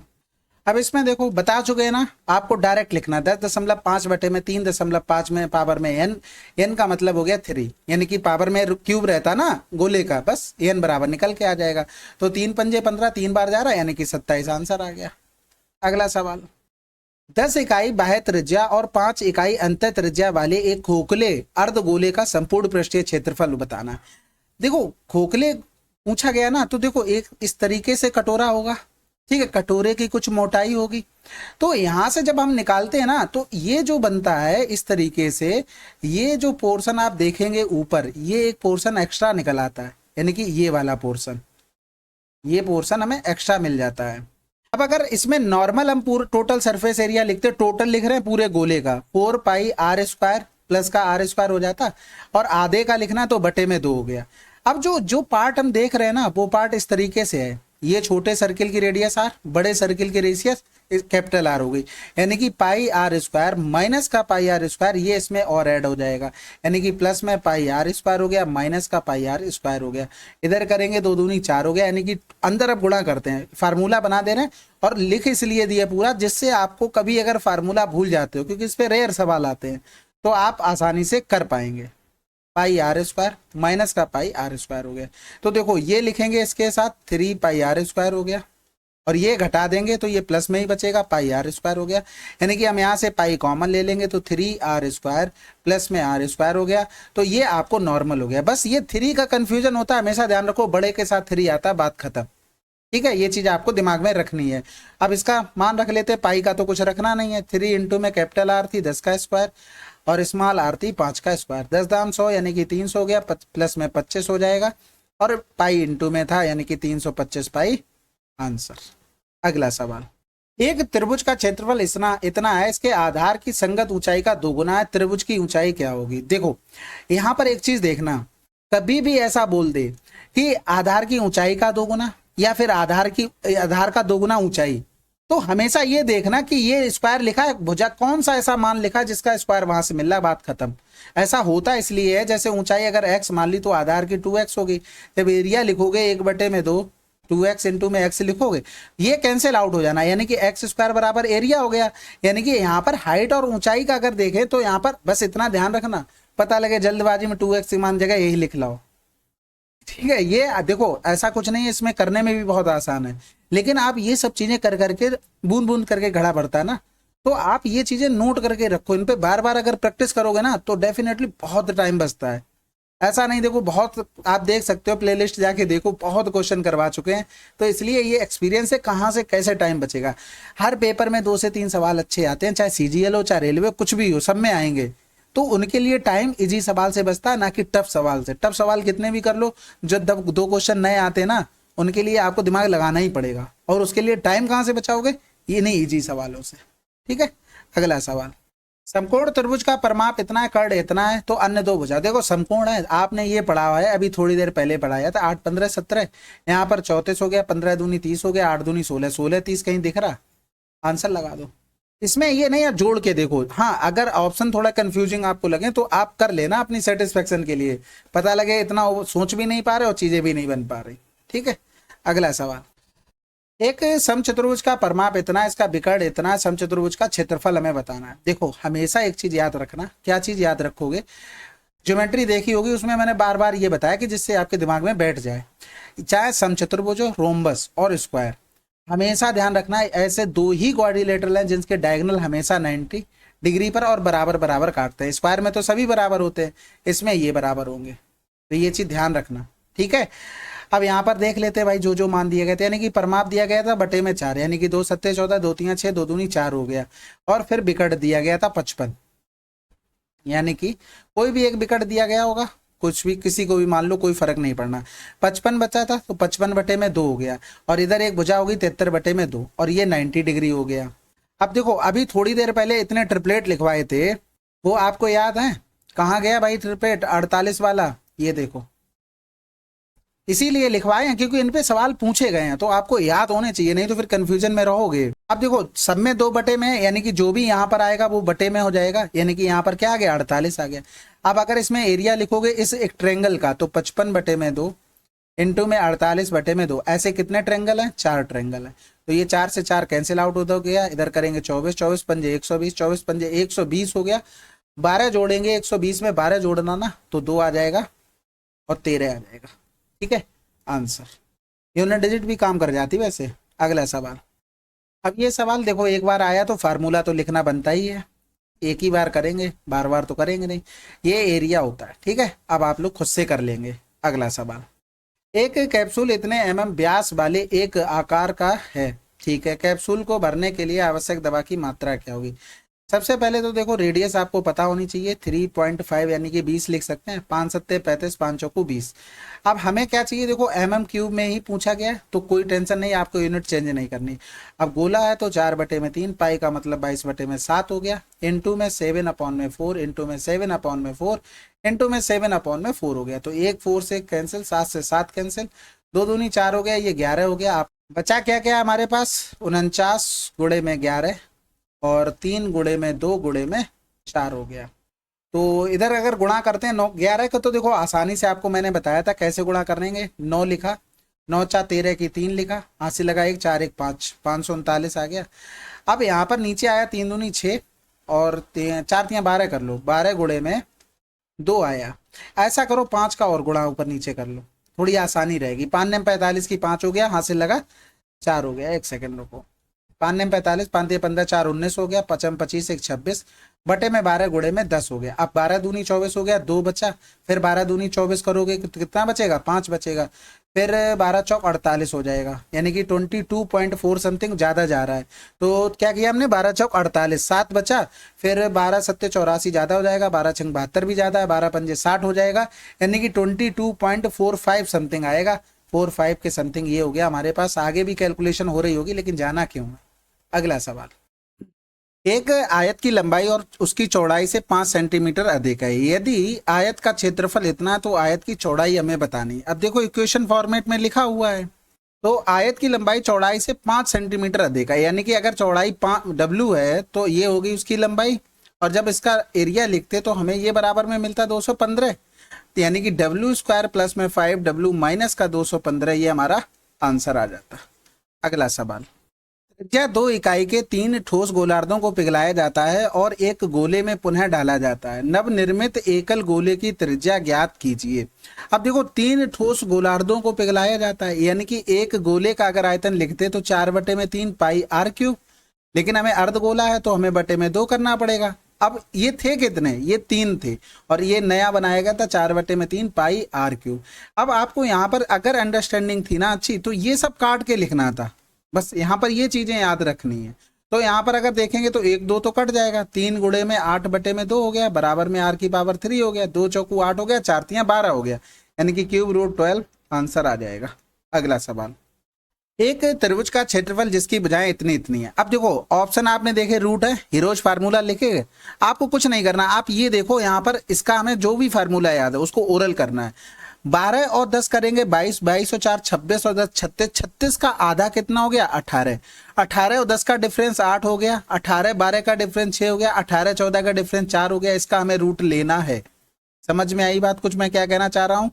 अब इसमें देखो बता चुके हैं ना, आपको डायरेक्ट लिखना 10.5 बटे में 3.5 में पावर में एन, एन का मतलब हो गया 3, यानी कि पावर में क्यूब रहता ना गोले का, बस एन बराबर निकल के आ जाएगा। तो 3 पंजे 15, 3 बार जा रहा है, यानी कि 27 आंसर आ गया। अगला सवाल, 10 इकाई बाह्य त्रिज्या और 5 इकाई अंत त्रिज्या वाले एक खोखले अर्धगोले का संपूर्ण पृष्ठीय क्षेत्रफल बताना। देखो खोखले पूछा गया ना, तो देखो एक इस तरीके से कटोरा होगा, ठीक है, कटोरे की कुछ मोटाई होगी, तो यहां से जब हम निकालते हैं ना तो ये जो बनता है इस तरीके से, ये जो पोर्शन आप देखेंगे ऊपर, ये एक पोर्शन एक्स्ट्रा निकल आता है, यानी कि ये वाला पोर्शन, ये पोर्शन हमें एक्स्ट्रा मिल जाता है। अब अगर इसमें नॉर्मल हम पूरा टोटल सरफेस एरिया लिखते, टोटल लिख रहे हैं पूरे गोले का, 4 पाई आर स्क्वायर प्लस का आर स्क्वायर हो जाता, और आधे का लिखना तो बटे में 2 हो गया। अब जो पार्ट हम देख रहे हैं ना, वो पार्ट इस तरीके से है, ये छोटे सर्किल की रेडियस आर, बड़े सर्किल की रेडियस कैपिटल आर हो गई, यानी कि पाई आर स्क्वायर माइनस का पाई आर स्क्वायर, ये इसमें और ऐड हो जाएगा, यानी कि प्लस में पाई आर स्क्वायर हो गया, माइनस का पाई आर स्क्वायर हो गया। इधर करेंगे 2 दूनी 4 हो गया, यानी कि अंदर अब गुणा करते हैं, फार्मूला बना दे रहे हैं, और लिख इसलिए दिया पूरा जिससे आपको कभी अगर फार्मूला भूल जाते हो, क्योंकि इस पर रेयर सवाल आते हैं, तो आप आसानी से कर पाएंगे। पाई आर स्क्वायर माइनस का पाई आर स्क्वायर हो गया, तो देखो ये लिखेंगे इसके साथ 3 पाई आर स्क्वायर हो गया, और ये घटा देंगे तो ये प्लस में ही बचेगा, पाई आर स्क्वायर हो गया, यानी कि हम यहाँ से पाई कॉमन ले लेंगे तो 3 आर स्क्वायर प्लस में आर स्क्वायर हो गया, तो ये आपको नॉर्मल हो गया। बस ये 3 का कंफ्यूजन होता है, हमेशा ध्यान रखो, बड़े के साथ 3 आता है, बात खत्म, ठीक है, ये चीज आपको दिमाग में रखनी है। अब इसका मान रख लेते, पाई का तो कुछ रखना नहीं है, 3 इंटू में कैपिटल आर थी 10 का स्क्वायर, और स्मॉल आर थी 5 का स्क्वायर, 10 दाम 100 यानी कि 300 हो गया, प्लस में 25 हो जाएगा, और पाई इंटू में था यानी कि 325 पाई आंसर। अगला सवाल, एक त्रिभुज का क्षेत्रफल इतना है, इसके आधार की संगत ऊंचाई का 2 गुना है, त्रिभुज की ऊंचाई क्या होगी। देखो यहां पर एक चीज देखना, कभी भी ऐसा बोल दे कि आधार की ऊंचाई का 2 गुना या फिर आधार का 2 गुना ऊंचाई, तो हमेशा ये देखना कि ये स्क्वायर लिखा है, भुजा कौन सा ऐसा मान लिखा है जिसका स्क्वायर वहां से मिल रहा है, बात खत्म। ऐसा होता इसलिए है, जैसे ऊंचाई अगर x मान ली तो आधार की 2x होगी, जब एरिया लिखोगे 1 बटे में 2, 2x इंटू में x लिखोगे, ये कैंसिल आउट हो जाना, यानी कि एक्स स्क्वायर बराबर एरिया हो गया। यानी कि यहाँ पर हाइट और ऊंचाई का अगर देखें तो यहाँ पर बस इतना ध्यान रखना, पता लगे जल्दबाजी में 2x की मान जगह यही लिख लो, ठीक है। ये देखो ऐसा कुछ नहीं है, इसमें करने में भी बहुत आसान है, लेकिन आप ये सब चीजें कर करके बूंद बूंद करके घड़ा भरता है ना, तो आप ये चीजें नोट करके रखो, इन पे बार बार अगर प्रैक्टिस करोगे ना तो डेफिनेटली बहुत टाइम बचता है। ऐसा नहीं, देखो बहुत आप देख सकते हो, प्लेलिस्ट जाके देखो, बहुत क्वेश्चन करवा चुके हैं, तो इसलिए ये एक्सपीरियंस है, कहाँ से कैसे टाइम बचेगा। हर पेपर में 2 से 3 सवाल अच्छे आते हैं, चाहे सीजीएल हो चाहे रेलवे, कुछ भी हो, सब में आएंगे, तो उनके लिए टाइम इजी सवाल से बचता है, ना कि टफ सवाल से। टफ सवाल कितने भी कर लो, जो 2 क्वेश्चन नए आते हैं ना, उनके लिए आपको दिमाग लगाना ही पड़ेगा, और उसके लिए टाइम कहाँ से बचाओगे, ये नहीं इजी सवालों से, ठीक है। अगला सवाल, समकोण त्रिभुज का परिमाप इतना है, कर्ण इतना है, तो अन्य 2 भुजा। देखो समकोण है, आपने ये पढ़ा हुआ है, अभी थोड़ी देर पहले पढ़ाया था, 8 15 17, यहाँ पर 34 हो गया, 15 दूनी 30 हो गया, 8 दूनी 16, 16 30 कहीं दिख रहा, आंसर लगा दो। इसमें ये नहीं, आप जोड़ के देखो, हाँ अगर ऑप्शन थोड़ा कंफ्यूजिंग आपको लगे तो आप कर लेना अपनी सेटिस्फेक्शन के लिए, पता लगे इतना सोच भी नहीं पा रहे और चीजें भी नहीं बन पा रही, ठीक है। अगला सवाल, एक समचतुर्भुज का परिमाप इतना, इसका विकर्ण इतना, समचतुर्भुज का क्षेत्रफल हमें बताना है। देखो हमेशा एक चीज याद रखना, क्या चीज याद रखोगे, ज्योमेट्री देखी होगी उसमें मैंने बार बार ये बताया कि जिससे आपके दिमाग में बैठ जाए, चाहे समचतुर्भुज हो, रोम्बस और स्क्वायर, हमेशा ध्यान रखना ऐसे दो ही क्वाड्रिलेटरल हैं जिनके डायगोनल हमेशा 90 डिग्री पर और बराबर बराबर काटते हैं। स्क्वायर में तो सभी बराबर होते हैं, इसमें ये बराबर होंगे, तो ये चीज ध्यान रखना, ठीक है। अब यहाँ पर देख लेते हैं भाई, जो जो मान दिए गए थे, यानी कि परिमाप दिया गया था बटे में 4, यानी कि 2 सत्ते 14, 2 तियां 6, 2 दूनी 4 हो गया, और फिर विकर्ण दिया गया था 55, यानी कि कोई भी एक विकर्ण दिया गया होगा, कुछ भी किसी को भी मान लो, कोई फर्क नहीं पड़ना। 55 बचा था तो 55 बटे में 2 हो गया, और इधर एक भुजा होगी 73 बटे में 2, और ये 90 डिग्री हो गया। अब देखो अभी थोड़ी देर पहले इतने ट्रिपलेट लिखवाए थे, वो आपको याद है, कहाँ गया भाई ट्रिपलेट 48 वाला, ये देखो, इसीलिए लिखवाए हैं क्योंकि इन पे सवाल पूछे गए हैं, तो आपको याद होने चाहिए, नहीं तो फिर कंफ्यूजन में रहोगे। अब देखो सब में 2 बटे में, यानी कि जो भी यहाँ पर आएगा वो बटे में हो जाएगा, यानी कि यहाँ पर क्या आ गया 48 आ गया। अब अगर इसमें एरिया लिखोगे इस एक ट्रेंगल का, तो 55 बटे में 2 इंटू में 48 बटे में 2, ऐसे कितने ट्रेंगल हैं, 4 ट्रेंगल है, तो ये 4 से 4 कैंसिल आउट हो गया, इधर करेंगे 24, 24 पंजे 120, 24 पंजे 120 हो गया, 12 जोड़ेंगे 120 में 12 जोड़ना ना, तो 2 आ जाएगा और 13 आ जाएगा, ठीक है आंसर। यूनिट डिजिट भी काम कर जाती वैसे। अगला सवाल, अब ये सवाल देखो एक बार आया तो फार्मूला तो लिखना बनता ही है, एक ही बार करेंगे, बार बार तो करेंगे नहीं, ये एरिया होता है, ठीक है। अब आप लोग खुद से कर लेंगे। अगला सवाल, एक कैप्सूल इतने व्यास वाले एक आकार का है, ठीक है, कैप्सूल को भरने के लिए आवश्यक दवा की मात्रा क्या होगी। सबसे पहले तो देखो रेडियस आपको पता होनी चाहिए, 3.5 यानी कि 20 लिख सकते हैं, 5 सत्ते 35, 5 चौको 20। अब हमें क्या चाहिए, देखो क्यूब में ही पूछा गया है, तो कोई टेंशन नहीं, आपको यूनिट चेंज नहीं करनी। अब गोला है तो 4 बटे में 3, पाई का मतलब 22 बटे में 7 हो गया, इंटू में 7/4, इंटू में 7/4, इंटू में 7/4 हो गया, तो 1 4 से कैंसिल, 7 से 7 कैंसिल, 2 दूनी 4 हो गया, ये 11 हो गया। आप बचा क्या क्या हमारे पास, 49 गुणे में 11 और 3 गुणे में 2 गुणे में 4 हो गया। तो इधर अगर गुणा करते हैं 9 11 का, तो देखो आसानी से आपको मैंने बताया था कैसे गुणा करेंगे, 9 लिखा, 9 4 13 की 3 लिखा, हाथ लगा 1 4 1 5, 539 आ गया। अब यहाँ पर नीचे आया 3 दूनी 6 और 4 3 12 कर लो, 12 गुणे में 2 आया। ऐसा करो 5 का और गुणा ऊपर नीचे कर लो, थोड़ी आसानी रहेगी। 5 ने 45 की 5 हो गया, हाथ से लगा 4 हो गया, 1 सेकंड रुको, 5 ने 45, 5 15 4 19 हो गया, 5 25 1 26 बटे में 12 गुणे में 10 हो गया। अब 12 दूनी 24 हो गया, 2 बचा, फिर 12 दूनी 24 करोगे तो कितना बचेगा, 5 बचेगा, फिर 12 चौक 48 हो जाएगा, यानी कि 22.4 समथिंग ज़्यादा जा रहा है। तो क्या किया हमने, 12 चौक 48, 7 बचा, फिर 12 सत्ते 84 ज़्यादा हो जाएगा, 12 छंग 72 भी ज़्यादा है, 12 पंजे 60 हो जाएगा, यानी कि 22.45 समथिंग आएगा, 45 के समथिंग ये हो गया हमारे पास। आगे भी कैलकुलेशन हो रही होगी लेकिन जाना क्यों है। अगला सवाल, एक आयत की लंबाई और उसकी चौड़ाई से 5 सेंटीमीटर अधिक है, यदि आयत का क्षेत्रफल इतना तो आयत की चौड़ाई हमें बतानी। अब देखो इक्वेशन फॉर्मेट में लिखा हुआ है, तो आयत की लंबाई चौड़ाई से 5 सेंटीमीटर अधिक है, यानी कि अगर चौड़ाई W है तो ये होगी उसकी लंबाई, और जब इसका एरिया लिखते तो हमें ये बराबर में मिलता 215, यानी कि W² प्लस में 5W माइनस का 215, ये हमारा आंसर आ जाता। अगला सवाल, त्रिज्या 2 इकाई के 3 ठोस गोलार्धों को पिघलाया जाता है और एक गोले में पुनः डाला जाता है, नवनिर्मित एकल गोले की त्रिज्या ज्ञात कीजिए। अब देखो 3 ठोस गोलार्धों को पिघलाया जाता है, यानी कि एक गोले का अगर आयतन लिखते तो 4 बटे में 3 पाई r3, लेकिन हमें अर्ध गोला है तो हमें बटे में 2 करना पड़ेगा। अब ये थे कितने, ये 3 थे, और ये नया बनाया गया था 4 बटे में 3 पाई r3। अब आपको यहाँ पर अगर अंडरस्टैंडिंग थी ना अच्छी, तो ये सब काट के लिखना था, बस यहाँ पर ये चीजें याद रखनी है। तो यहाँ पर अगर देखेंगे तो 1 2 तो कट जाएगा, 3 गुणे में 8 बटे में 2 हो गया, बराबर में r की पावर 3 हो गया, 2 चौकू 8 हो गया, 4 तियां 12 हो गया, यानी कि क्यूब रूट 12 आंसर आ जाएगा। अगला सवाल, एक त्रिभुज का क्षेत्रफल जिसकी भुजाएं इतनी इतनी है। अब देखो ऑप्शन आपने देखे, रूट है, हीरोज फार्मूला लिखेंगे, आपको कुछ नहीं करना, आप ये देखो यहाँ पर इसका हमें जो भी फार्मूला याद है उसको ओरल करना है। 12 और 10 करेंगे 22, 22 और 4 26 और 10 36, 36 का आधा कितना हो गया 18, 18 और 10 का डिफरेंस 8 हो गया, 18 12 का डिफरेंस 6 हो गया, 18 14 का डिफरेंस 4 हो गया, इसका हमें रूट लेना है। समझ में आई बात कुछ मैं क्या कहना चाह रहा हूं।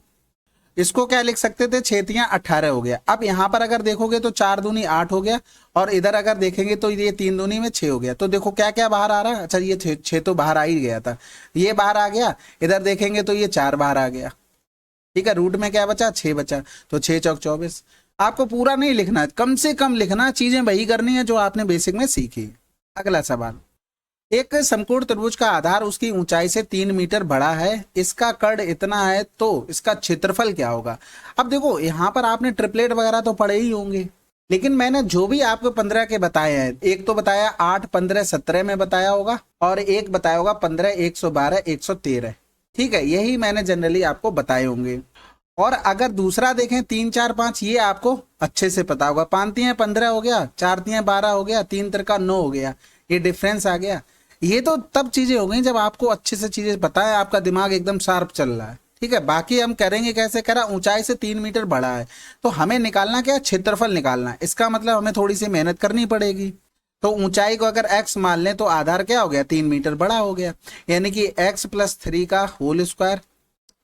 इसको क्या लिख सकते थे, 6×3 = 18 हो गया। अब यहाँ पर अगर देखोगे तो 4×2 = 8 हो गया, और इधर अगर देखेंगे तो ये 3×2 = 6 हो गया। तो देखो क्या क्या बाहर आ रहा है, अच्छा ये 6 तो बाहर आ ही गया था, ये बाहर आ गया। इधर देखेंगे तो ये 4 बाहर आ गया, ठीक है। रूट में क्या बचा, 6 बचा, तो 6×4 = 24। आपको पूरा नहीं लिखना है, कम से कम लिखना, चीजें वही करनी है जो आपने बेसिक में सीखी। अगला सवाल, एक समकोण त्रिभुज का आधार उसकी ऊंचाई से 3 मीटर बड़ा है, इसका कर्ण इतना है, तो इसका क्षेत्रफल क्या होगा। अब देखो यहाँ पर आपने ट्रिपलेट वगैरह तो पढ़े ही होंगे, लेकिन मैंने जो भी आपको 15 के बताए हैं, एक तो बताया 8, 15, 17 में बताया होगा, और एक बताया होगा 15, 112, 113, ठीक है, यही मैंने जनरली आपको बताए होंगे। और अगर दूसरा देखें 3, 4, 5, ये आपको अच्छे से पता होगा। 5×3 = 15 हो गया, 4×3 = 12 हो गया, 3×3 = 9 हो गया, ये डिफरेंस आ गया। ये तो तब चीजें हो गई जब आपको अच्छे से चीजें पता है, आपका दिमाग एकदम शार्प चल रहा है, ठीक है। बाकी हम करेंगे कैसे, करा ऊंचाई से 3 मीटर बड़ा है, तो हमें निकालना क्या है, क्षेत्रफल निकालना है। इसका मतलब हमें थोड़ी सी मेहनत करनी पड़ेगी। तो ऊंचाई को अगर x मान लें तो आधार क्या हो गया, 3 मीटर बड़ा हो गया, यानी कि x + 3 का होल स्क्वायर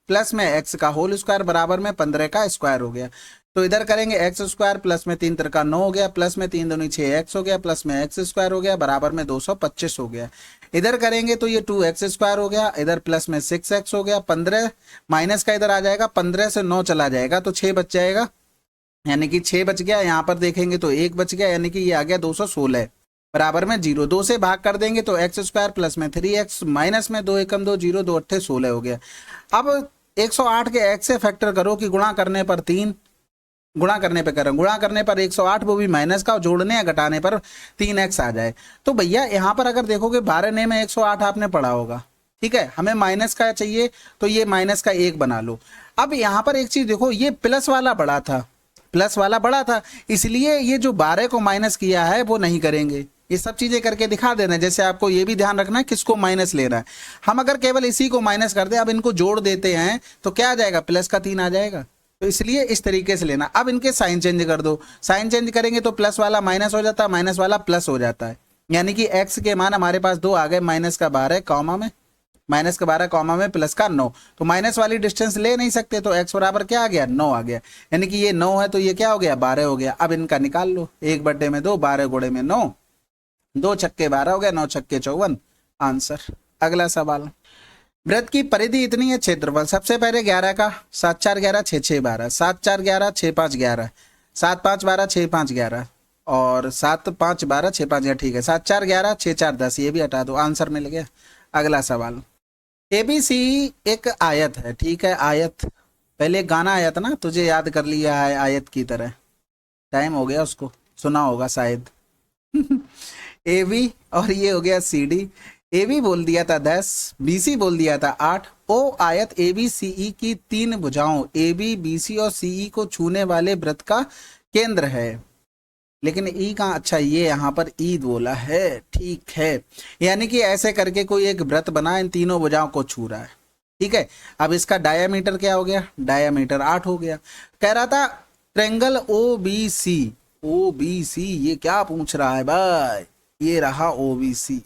प्लस में x का होल स्क्वायर बराबर में 15 का स्क्वायर हो गया। तो इधर करेंगे x² प्लस में 3×3 = 9 हो गया, प्लस में 3×2 = 6x हो गया, प्लस में x² हो गया बराबर में 225 हो गया। इधर करेंगे तो ये 2x² हो गया, इधर प्लस में 6x हो गया, 15 माइनस का इधर आ जाएगा, 15 से 9 चला जाएगा तो 6 बच जाएगा, यानी कि 6 बच गया। यहाँ पर देखेंगे तो 1 बच गया, यानी कि ये आ गया 216 बराबर में 0। 2 से भाग कर देंगे तो x² प्लस में 3x माइनस में 2 एकम 2 0 2 8 16 हो गया। अब 108 के x से फैक्टर करो कि गुणा करने पर 3, गुणा करने पे करें, गुणा करने पर 108, वो भी माइनस का, और जोड़ने या घटाने पर 3x आ जाए। तो भैया यहाँ पर अगर देखोगे 12 में 108 आपने पढ़ा होगा, ठीक है, हमें माइनस का चाहिए तो ये माइनस का 1 बना लो। अब यहाँ पर एक चीज देखो, ये प्लस वाला बड़ा था, प्लस वाला बड़ा था, इसलिए ये जो 12 को माइनस किया है वो नहीं करेंगे, ये सब चीजें करके दिखा देना है। जैसे आपको ये भी ध्यान रखना है किसको माइनस ले रहा है। हम अगर केवल इसी को माइनस कर दे, अब इनको जोड़ देते हैं तो क्या आ जाएगा, प्लस का 3 आ जाएगा। तो इसलिए इस तरीके से लेना। अब इनके साइन चेंज कर दो, साइन चेंज करेंगे तो प्लस वाला माइनस हो जाता है, माइनस वाला प्लस हो जाता है, यानी कि x के मान हमारे पास 2 आ गए, माइनस का 12 कॉमा में, माइनस का 12 कॉमा में प्लस का 9। तो माइनस वाली डिस्टेंस ले नहीं सकते, तो x बराबर क्या आ गया, 9 आ गया, यानी कि ये 9 है तो ये क्या हो गया, 12 हो गया। अब इनका निकाल लो, 1/2 12 गुणे में 9, 2 छक्के 12 हो गया, 9 छक्के 54, आंसर। अगला सवाल, वृत्त की परिधि इतनी है, क्षेत्रफल सबसे पहले 11 का, 7 4 11 6 6 12, 7 4 11 6 5 11, 7 5 12 6 5 11, और 7 5 12 6 5 11, ठीक है, 7 4 11 6 4 10, ये भी हटा दो, आंसर मिल गया। अगला सवाल, ABC एक आयत है, ठीक है, आयत, पहले एक गाना आया था ना, तुझे याद कर लिया है आयत की तरह, टाइम हो गया, उसको सुना होगा शायद। AB और ये हो गया CD, AB बोल दिया था 10, BC बोल दिया था 8। ओ आयत ABCE की 3 भुजाओं AB BC और CE को छूने वाले वृत्त का केंद्र है, लेकिन ई कहाँ, अच्छा ये यहाँ पर ई बोला है, ठीक है, यानी कि ऐसे करके कोई एक वृत्त बना, इन तीनों भुजाओं को छू रहा है, ठीक है। अब इसका डायामीटर क्या हो गया, डायामीटर 8 हो गया। कह रहा था ट्रेंगल OBC, ये क्या पूछ रहा है भाई, ये रहा OBC,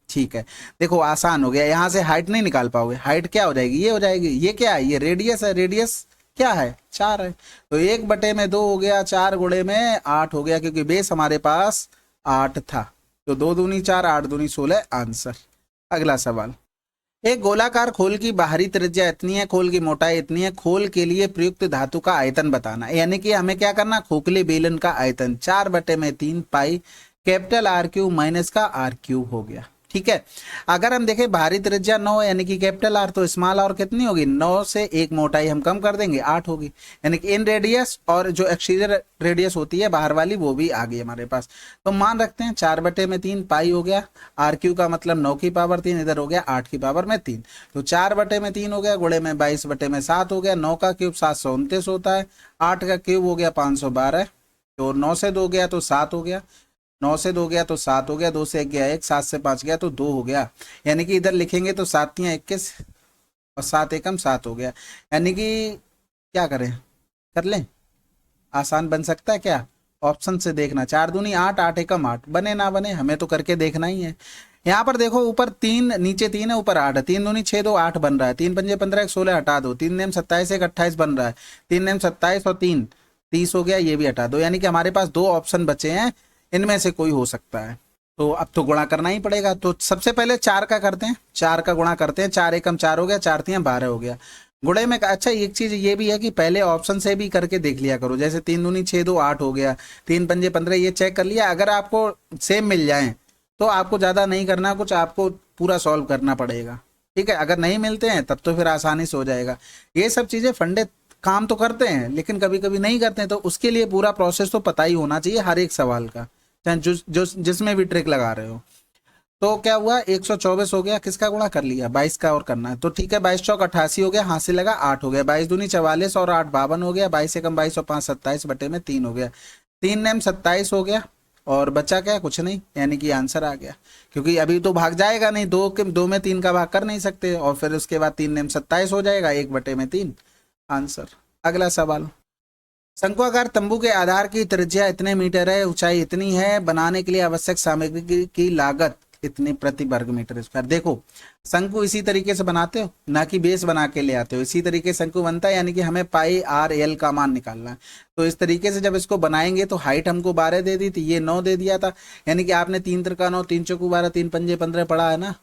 ठीक है। देखो आसान हो गया, यहां से हाइट नहीं निकाल पाओगे, हाइट क्या हो जाएगी, ये हो जाएगी, ये क्या है, ये रेडियस है, रेडियस क्या है, 4 है, तो 1/2 हो गया, 4 गुणे में 8 हो गया, क्योंकि बेस हमारे पास 8 था, तो 2 दूनी 4 8 दूनी 16, आंसर। अगला सवाल, एक गोलाकार खोल की बाहरी त्रिज्या इतनी है, खोल की मोटाई इतनी है, खोल के लिए प्रयुक्त धातु का आयतन बताना, यानी कि हमें क्या करना, खोखले बेलन का आयतन 4/3 पाई कैपिटल R³ माइनस का R³ हो गया, ठीक है। अगर हम देखें बाहरी त्रिज्या 9 यानी कि कैपिटल R, तो स्मॉल r कितनी होगी, 9 से एक मोटाई हम कम कर देंगे 8 होगी, यानी कि इन रेडियस और जो एक्सटीरियर रेडियस होती है बाहर वाली वो भी आ गई हमारे पास। तो मान रखते हैं 4/3 पाई हो गया, R³ का मतलब 9 की पावर 3, इधर हो गया 8 की पावर में 3, तो 4/3 हो गया, गुणे में 22/7 हो गया, 9 का क्यूब 729 होता है, 8 का क्यूब हो गया 512, तो 9 से 2 गया तो 7 हो गया, 9 से 2 गया तो 7 हो गया, 2 से 1 गया 1, 7 से 5 गया तो 2 हो गया, यानी कि इधर लिखेंगे तो 7 तियां 21 और 7 एकम 7 हो गया, यानी कि क्या करें, कर लें, आसान बन सकता है क्या, ऑप्शन से देखना, 4 दूनी 8 8 एकम 8, बने ना बने हमें तो करके देखना ही है। यहाँ पर देखो ऊपर 3 नीचे 3 है ऊपर 8 है, 3 दूनी 6 2 8 बन रहा है, 3 पंजे 15 1 16 हटा दो, 3 नेम 27 1 28 बन रहा है, 3 नेम 27 और 3 30 हो गया, ये भी हटा दो। यानी कि हमारे पास 2 ऑप्शन बचे हैं, इनमें से कोई हो सकता है। तो अब तो गुणा करना ही पड़ेगा। तो सबसे पहले 4 का करते हैं, 4 का गुणा करते हैं, 4 एकम 4 हो गया, 4 तियां 12 हो गया। गुणे में अच्छा एक चीज ये भी है कि पहले ऑप्शन से भी करके देख लिया करो, जैसे 3 दूनी 6 2 8 हो गया, 3 पंजे 15, ये चेक कर लिया। अगर आपको सेम मिल जाए तो आपको ज़्यादा नहीं करना कुछ, आपको पूरा सॉल्व करना पड़ेगा। ठीक है, अगर नहीं मिलते हैं तब तो फिर आसानी से हो जाएगा। ये सब चीज़ें फंडे काम तो करते हैं लेकिन कभी कभी नहीं करते हैं, तो उसके लिए पूरा प्रोसेस तो पता ही होना चाहिए हर एक सवाल का, चाहे जिसमें भी ट्रिक लगा रहे हो। तो क्या हुआ, 124 हो गया, किसका गुणा कर लिया, 22 का और करना है। तो ठीक है, 22 चौक 88 हो गया, हाथ से लगा 8 हो गया, 22 दूनी 44 और 8 52 हो गया, 22 एकम 22 और 5 27 बटे में 3 हो गया, 3 नेम 27 हो गया और बचा क्या, कुछ नहीं, यानी कि आंसर आ गया। क्योंकि अभी तो भाग जाएगा नहीं, दो में 3 का भाग कर नहीं सकते, और फिर उसके बाद 3 नेम 27 हो जाएगा, 1 बटे में 3 आंसर। अगला सवाल, शंक्वाकार तंबू के आधार की त्रिज्या इतने मीटर है, ऊंचाई इतनी है, बनाने के लिए आवश्यक सामग्री की लागत इतनी प्रति वर्ग मीटर स्क्वायर। देखो शंकु इसी तरीके से बनाते हो, ना कि बेस बना के ले आते हो, इसी तरीके से शंकु बनता है। यानी कि हमें पाई आर एल का मान निकालना है। तो इस तरीके से जब इसको बनाएंगे तो हाइट हमको 12 दे दी थी, ये 9 दे दिया था। यानी कि आपने 3 त्रिका 9 3 चौकू 12 3 पंजे 15 पढ़ा है ना,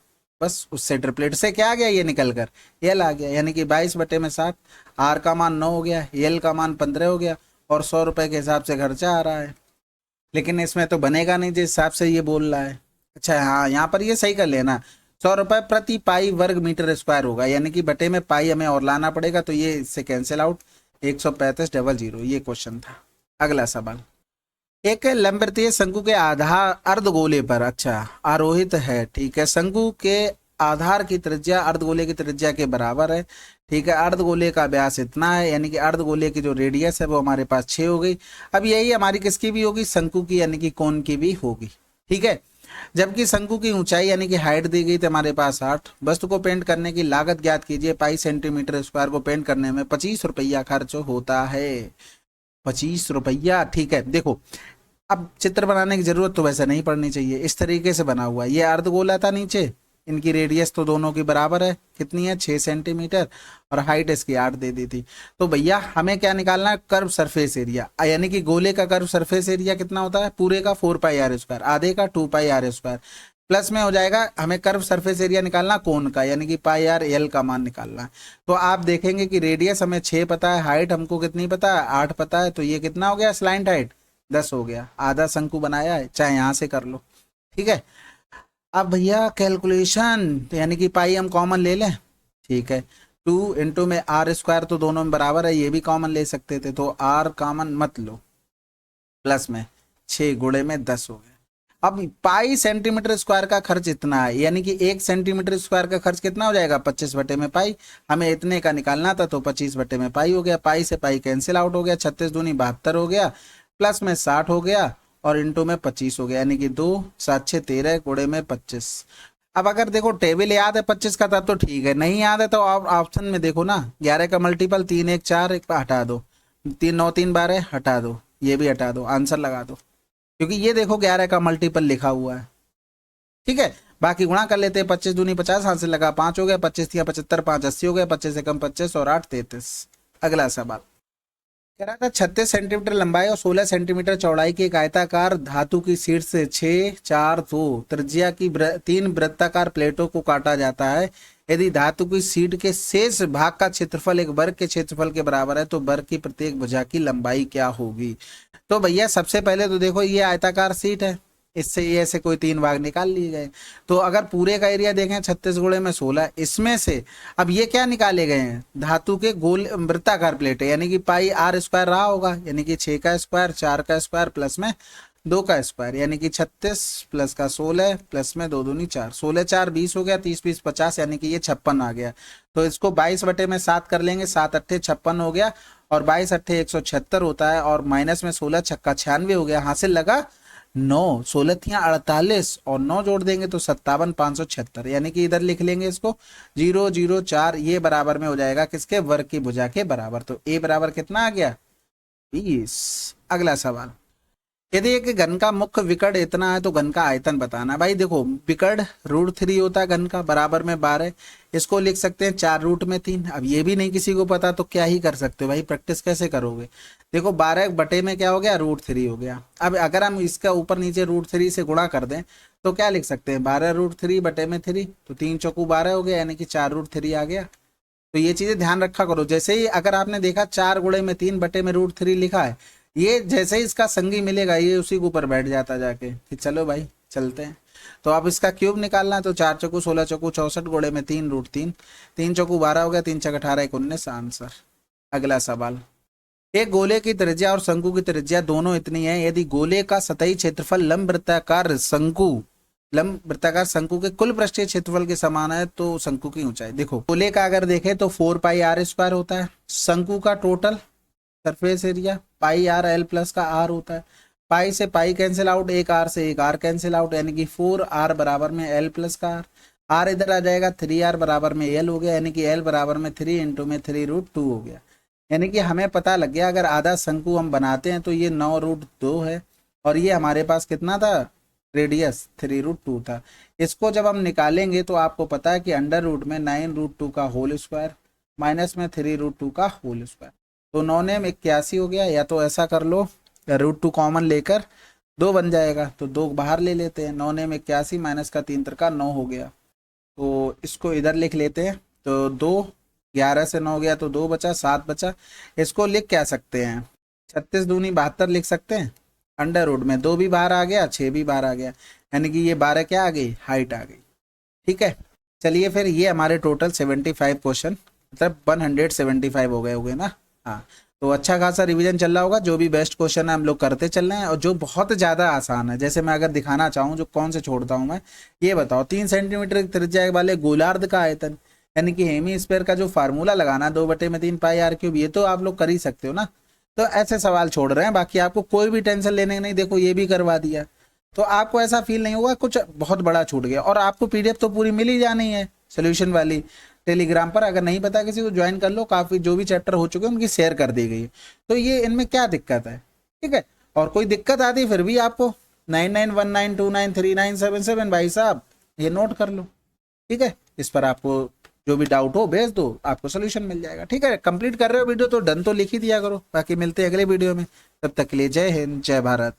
बस उससे ट्रिपलेट से क्या आ गया, ये निकल कर एल आ गया। यानी कि 22 बटे में 7, आर का मान 9 हो गया, एल का मान 15 हो गया, और 100 रुपए के हिसाब से खर्चा आ रहा है। लेकिन इसमें तो बनेगा नहीं जिस हिसाब से ये बोल रहा है। अच्छा हाँ, यहाँ पर ये सही कर लेना, 100 रुपए प्रति पाई वर्ग मीटर स्क्वायर होगा, यानी कि बटे में पाई हमें और लाना पड़ेगा, तो ये इससे कैंसिल आउट, 135 00, ये क्वेश्चन था। अगला सवाल, एक लंबवृत्तीय शंकु के आधार अर्धगोले पर, अच्छा आरोहित है, ठीक है, शंकु के आधार की त्रिज्या अर्धगोले की त्रिज्या के बराबर है। ठीक है, अर्धगोले का व्यास इतना है, यानी कि अर्धगोले की जो रेडियस है वो हमारे पास 6 हो गई। अब यही हमारी किसकी भी होगी, शंकु की, यानी कि कोण की भी होगी। ठीक है, जबकि शंकु की ऊंचाई यानी कि हाइट दी गई थी हमारे पास 8। वस्तु को पेंट करने की लागत ज्ञात कीजिए, पाई सेंटीमीटर स्क्वायर को पेंट करने में 25 रुपया खर्च होता है, 25 रुपया। ठीक है, देखो अब चित्र बनाने की जरूरत तो वैसे नहीं पड़नी चाहिए, इस तरीके से बना हुआ है, ये अर्धगोला था नीचे, इनकी रेडियस तो दोनों की बराबर है, कितनी है 6 सेंटीमीटर, और हाइट इसकी 8 दे दी थी। तो भैया हमें क्या निकालना है, कर्व सरफेस एरिया, यानी कि गोले का कर्व सरफेस एरिया कितना होता है, पूरे का 4 पाई आर स्क्वायर, आधे का 2 पाई आर स्क्वायर, प्लस में हो जाएगा हमें कर्व सरफेस एरिया निकालना कोण का, यानी कि पाई आर एल का मान निकालना है। तो आप देखेंगे कि रेडियस हमें 6 पता है, हाइट हमको कितनी पता है 8 पता है, तो ये कितना हो गया, स्लाइंट हाइट 10 हो गया, आधा शंकु बनाया है, चाहे यहाँ से कर लो। ठीक है, अब भैया कैलकुलेशन, यानी कि पाई हम कॉमन ले लें, ठीक है, 2 इंटू में आर स्क्वायर तो दोनों में बराबर है, ये भी कॉमन ले सकते थे, तो आर कॉमन मत लो, प्लस में 6 गुणे में 10 हो गया। अब पाई सेंटीमीटर स्क्वायर का खर्च इतना है, यानी कि 1 सेंटीमीटर स्क्वायर का खर्च कितना हो जाएगा, 25 बटे में पाई, हमें इतने का निकालना था, तो 25 बटे में पाई हो गया, पाई से पाई कैंसिल आउट हो गया, 36 दूनी 72 हो गया, प्लस में 60 हो गया, और इंटू में 25 हो गया, यानी कि 2 7 6 13 गुणे में 25। अब अगर देखो टेबल याद है 25 का तब तो ठीक है, नहीं याद है तो आप ऑप्शन में देखो ना, 11 का मल्टीपल 3 1 4 1 हटा दो, 3 9 3 12 हटा दो, ये भी हटा दो, आंसर लगा दो, क्योंकि ये देखो 11 का मल्टीपल लिखा हुआ है। ठीक है, बाकी गुणा कर लेते हैं, 25 दूनी 50, हाथ से लगा 5 हो गया, 25 या 75 5 80 हो गया, 25 से कम 25 और 8 33। अगला सवाल कह रहा था 36 सेंटीमीटर लंबाई और 16 सेंटीमीटर चौड़ाई की एक आयताकार धातु की शीट से 6 4 2 त्रिज्या की 3 वृत्ताकार प्लेटों को काटा जाता है। यदि धातु की शीट के शेष भाग का क्षेत्रफल एक वर्ग के क्षेत्रफल के बराबर है तो वर्ग की प्रत्येक भुजा की लंबाई क्या होगी। तो भैया सबसे पहले तो देखो ये आयताकार शीट है, इससे ये ऐसे कोई 3 भाग निकाल लिए गए, तो अगर पूरे का एरिया देखें 36 गुणे में 16, इसमें से अब ये क्या निकाले गए हैं, धातु के गोल वृत्ताकार प्लेट है, यानी कि पाई आर स्क्वायर रहा होगा, यानी कि 6 का स्क्वायर 4 का स्क्वायर प्लस में 2 का स्क्वायर, यानी कि 36 प्लस का 16 प्लस में 2 दूनी 4, 16 4 20 हो गया, 30 20 50, यानी कि ये 56 आ गया। तो इसको 22 बटे में 7 कर लेंगे, 7 अट्ठे 56 हो गया, और 22 अट्ठे 176 होता है, और माइनस में 16 छक्का 96 हो गया, हासिल लगा 9, 16 थियां 48 और 9 जोड़ देंगे तो 57 576, यानी कि इधर लिख लेंगे इसको 0 0 4, ये बराबर में हो जाएगा किसके, वर्ग की भुजा के बराबर। तो ए बराबर कितना आ गया 20। अगला सवाल यदि एक घन का मुख्य विकर्ण इतना है तो घन का आयतन बताना। भाई देखो, विकर्ण √3 होता है घन का, बराबर में 12। इसको लिख सकते हैं 4√3। अब ये भी नहीं किसी को पता तो क्या ही कर सकते हो भाई, प्रैक्टिस कैसे करोगे। देखो 12 बटे में क्या हो गया, √3 हो गया। अब अगर हम इसका ऊपर नीचे √3 से गुणा कर दें तो क्या लिख सकते हैं, 12√3 बटे में 3, तो 3 चौकू 12 हो गया, यानी कि 4√3 आ गया। तो ये चीजें ध्यान रखा करो। जैसे ही अगर आपने देखा 4 गुणे में 3 बटे में √3 लिखा है, ये जैसे ही इसका संगी मिलेगा ये उसी के ऊपर बैठ जाता जाके कि चलो भाई चलते हैं। तो आप इसका क्यूब निकालना है तो 4 चौकू 16 चौकू 64 गुणे में 3√3, 3 चौकू 12 हो गया, 3 छक 18 1 19 आंसर। अगला सवाल, एक गोले की त्रिज्या और शंकु की त्रिज्या दोनों इतनी है, यदि गोले का सतही क्षेत्रफल लंब वृत्ताकार शंकु के कुल पृष्ठीय क्षेत्रफल के समान है तो शंकु की ऊंचाई। देखो गोले का अगर देखें तो 4πr² होता है, शंकु का टोटल सरफेस एरिया πr(l+) का r होता है। पाई से पाई कैंसिल आउट, एक r से एक r कैंसिल आउट, यानी कि 4r बराबर में l+ का r इधर आ जाएगा, 3r बराबर में l हो गया, यानी कि l बराबर में 3 इंटू में 3√2 हो गया। यानी कि हमें पता लग गया अगर आधा शंकु हम बनाते हैं तो ये 9√2 है, और ये हमारे पास कितना था, रेडियस 3√2 था। इसको जब हम निकालेंगे तो आपको पता है कि अंडर रूट में 9√2 का होल स्क्वायर माइनस में 3√2 का होल स्क्वायर, तो 9 81 हो गया। या तो ऐसा कर लो, √2 कॉमन लेकर 2 बन जाएगा, तो 2 बाहर ले लेते हैं, 9 81 माइनस का 3 का 9 हो गया, तो इसको इधर लिख लेते हैं। तो 2 11 से 9 गया तो 2 बचा, 7 बचा। इसको लिख क्या सकते हैं, 36 दूनी 72 लिख सकते हैं। अंडर रूट में 2 भी बाहर आ गया, 6 भी बाहर आ गया, यानी कि ये 12 क्या आ गई, हाइट आ गई। ठीक है, चलिए फिर ये हमारे टोटल 75 क्वेश्चन, मतलब 175 हो गए होंगे ना। हाँ, तो अच्छा खासा रिवीजन चल रहा होगा। जो भी बेस्ट क्वेश्चन है हम लोग करते चल रहे हैं, और जो बहुत ज़्यादा आसान है, जैसे मैं अगर दिखाना चाहूँ जो कौन से छोड़ता हूँ मैं, ये बताओ 3 सेंटीमीटर त्रिज्या वाले गोलार्ध का आयतन, यानी कि हेमी स्फीयर का जो फार्मूला लगाना 2/3πr3, ये तो आप लोग कर ही सकते हो ना। तो ऐसे सवाल छोड़ रहे हैं, बाकी आपको कोई भी टेंशन लेने की नहीं। देखो ये भी करवा दिया, तो आपको ऐसा फील नहीं होगा कुछ बहुत बड़ा छूट गया। और आपको पीडीएफ तो पूरी मिल ही जानी है सोल्यूशन वाली, टेलीग्राम पर। अगर नहीं पता किसी को ज्वाइन कर लो, काफ़ी जो भी चैप्टर हो चुके हैं उनकी शेयर कर दी गई है। तो ये इनमें क्या दिक्कत है, ठीक है। और कोई दिक्कत आती फिर भी आपको 9919293977 भाई साहब ये नोट कर लो, ठीक है। इस पर आपको जो भी डाउट हो भेज दो, आपको सोल्यूशन मिल जाएगा। ठीक है, कंप्लीट कर रहे हो वीडियो तो डन तो लिख ही दिया करो। बाकी मिलते हैं अगले वीडियो में, तब तक के लिए जय हिंद जय भारत।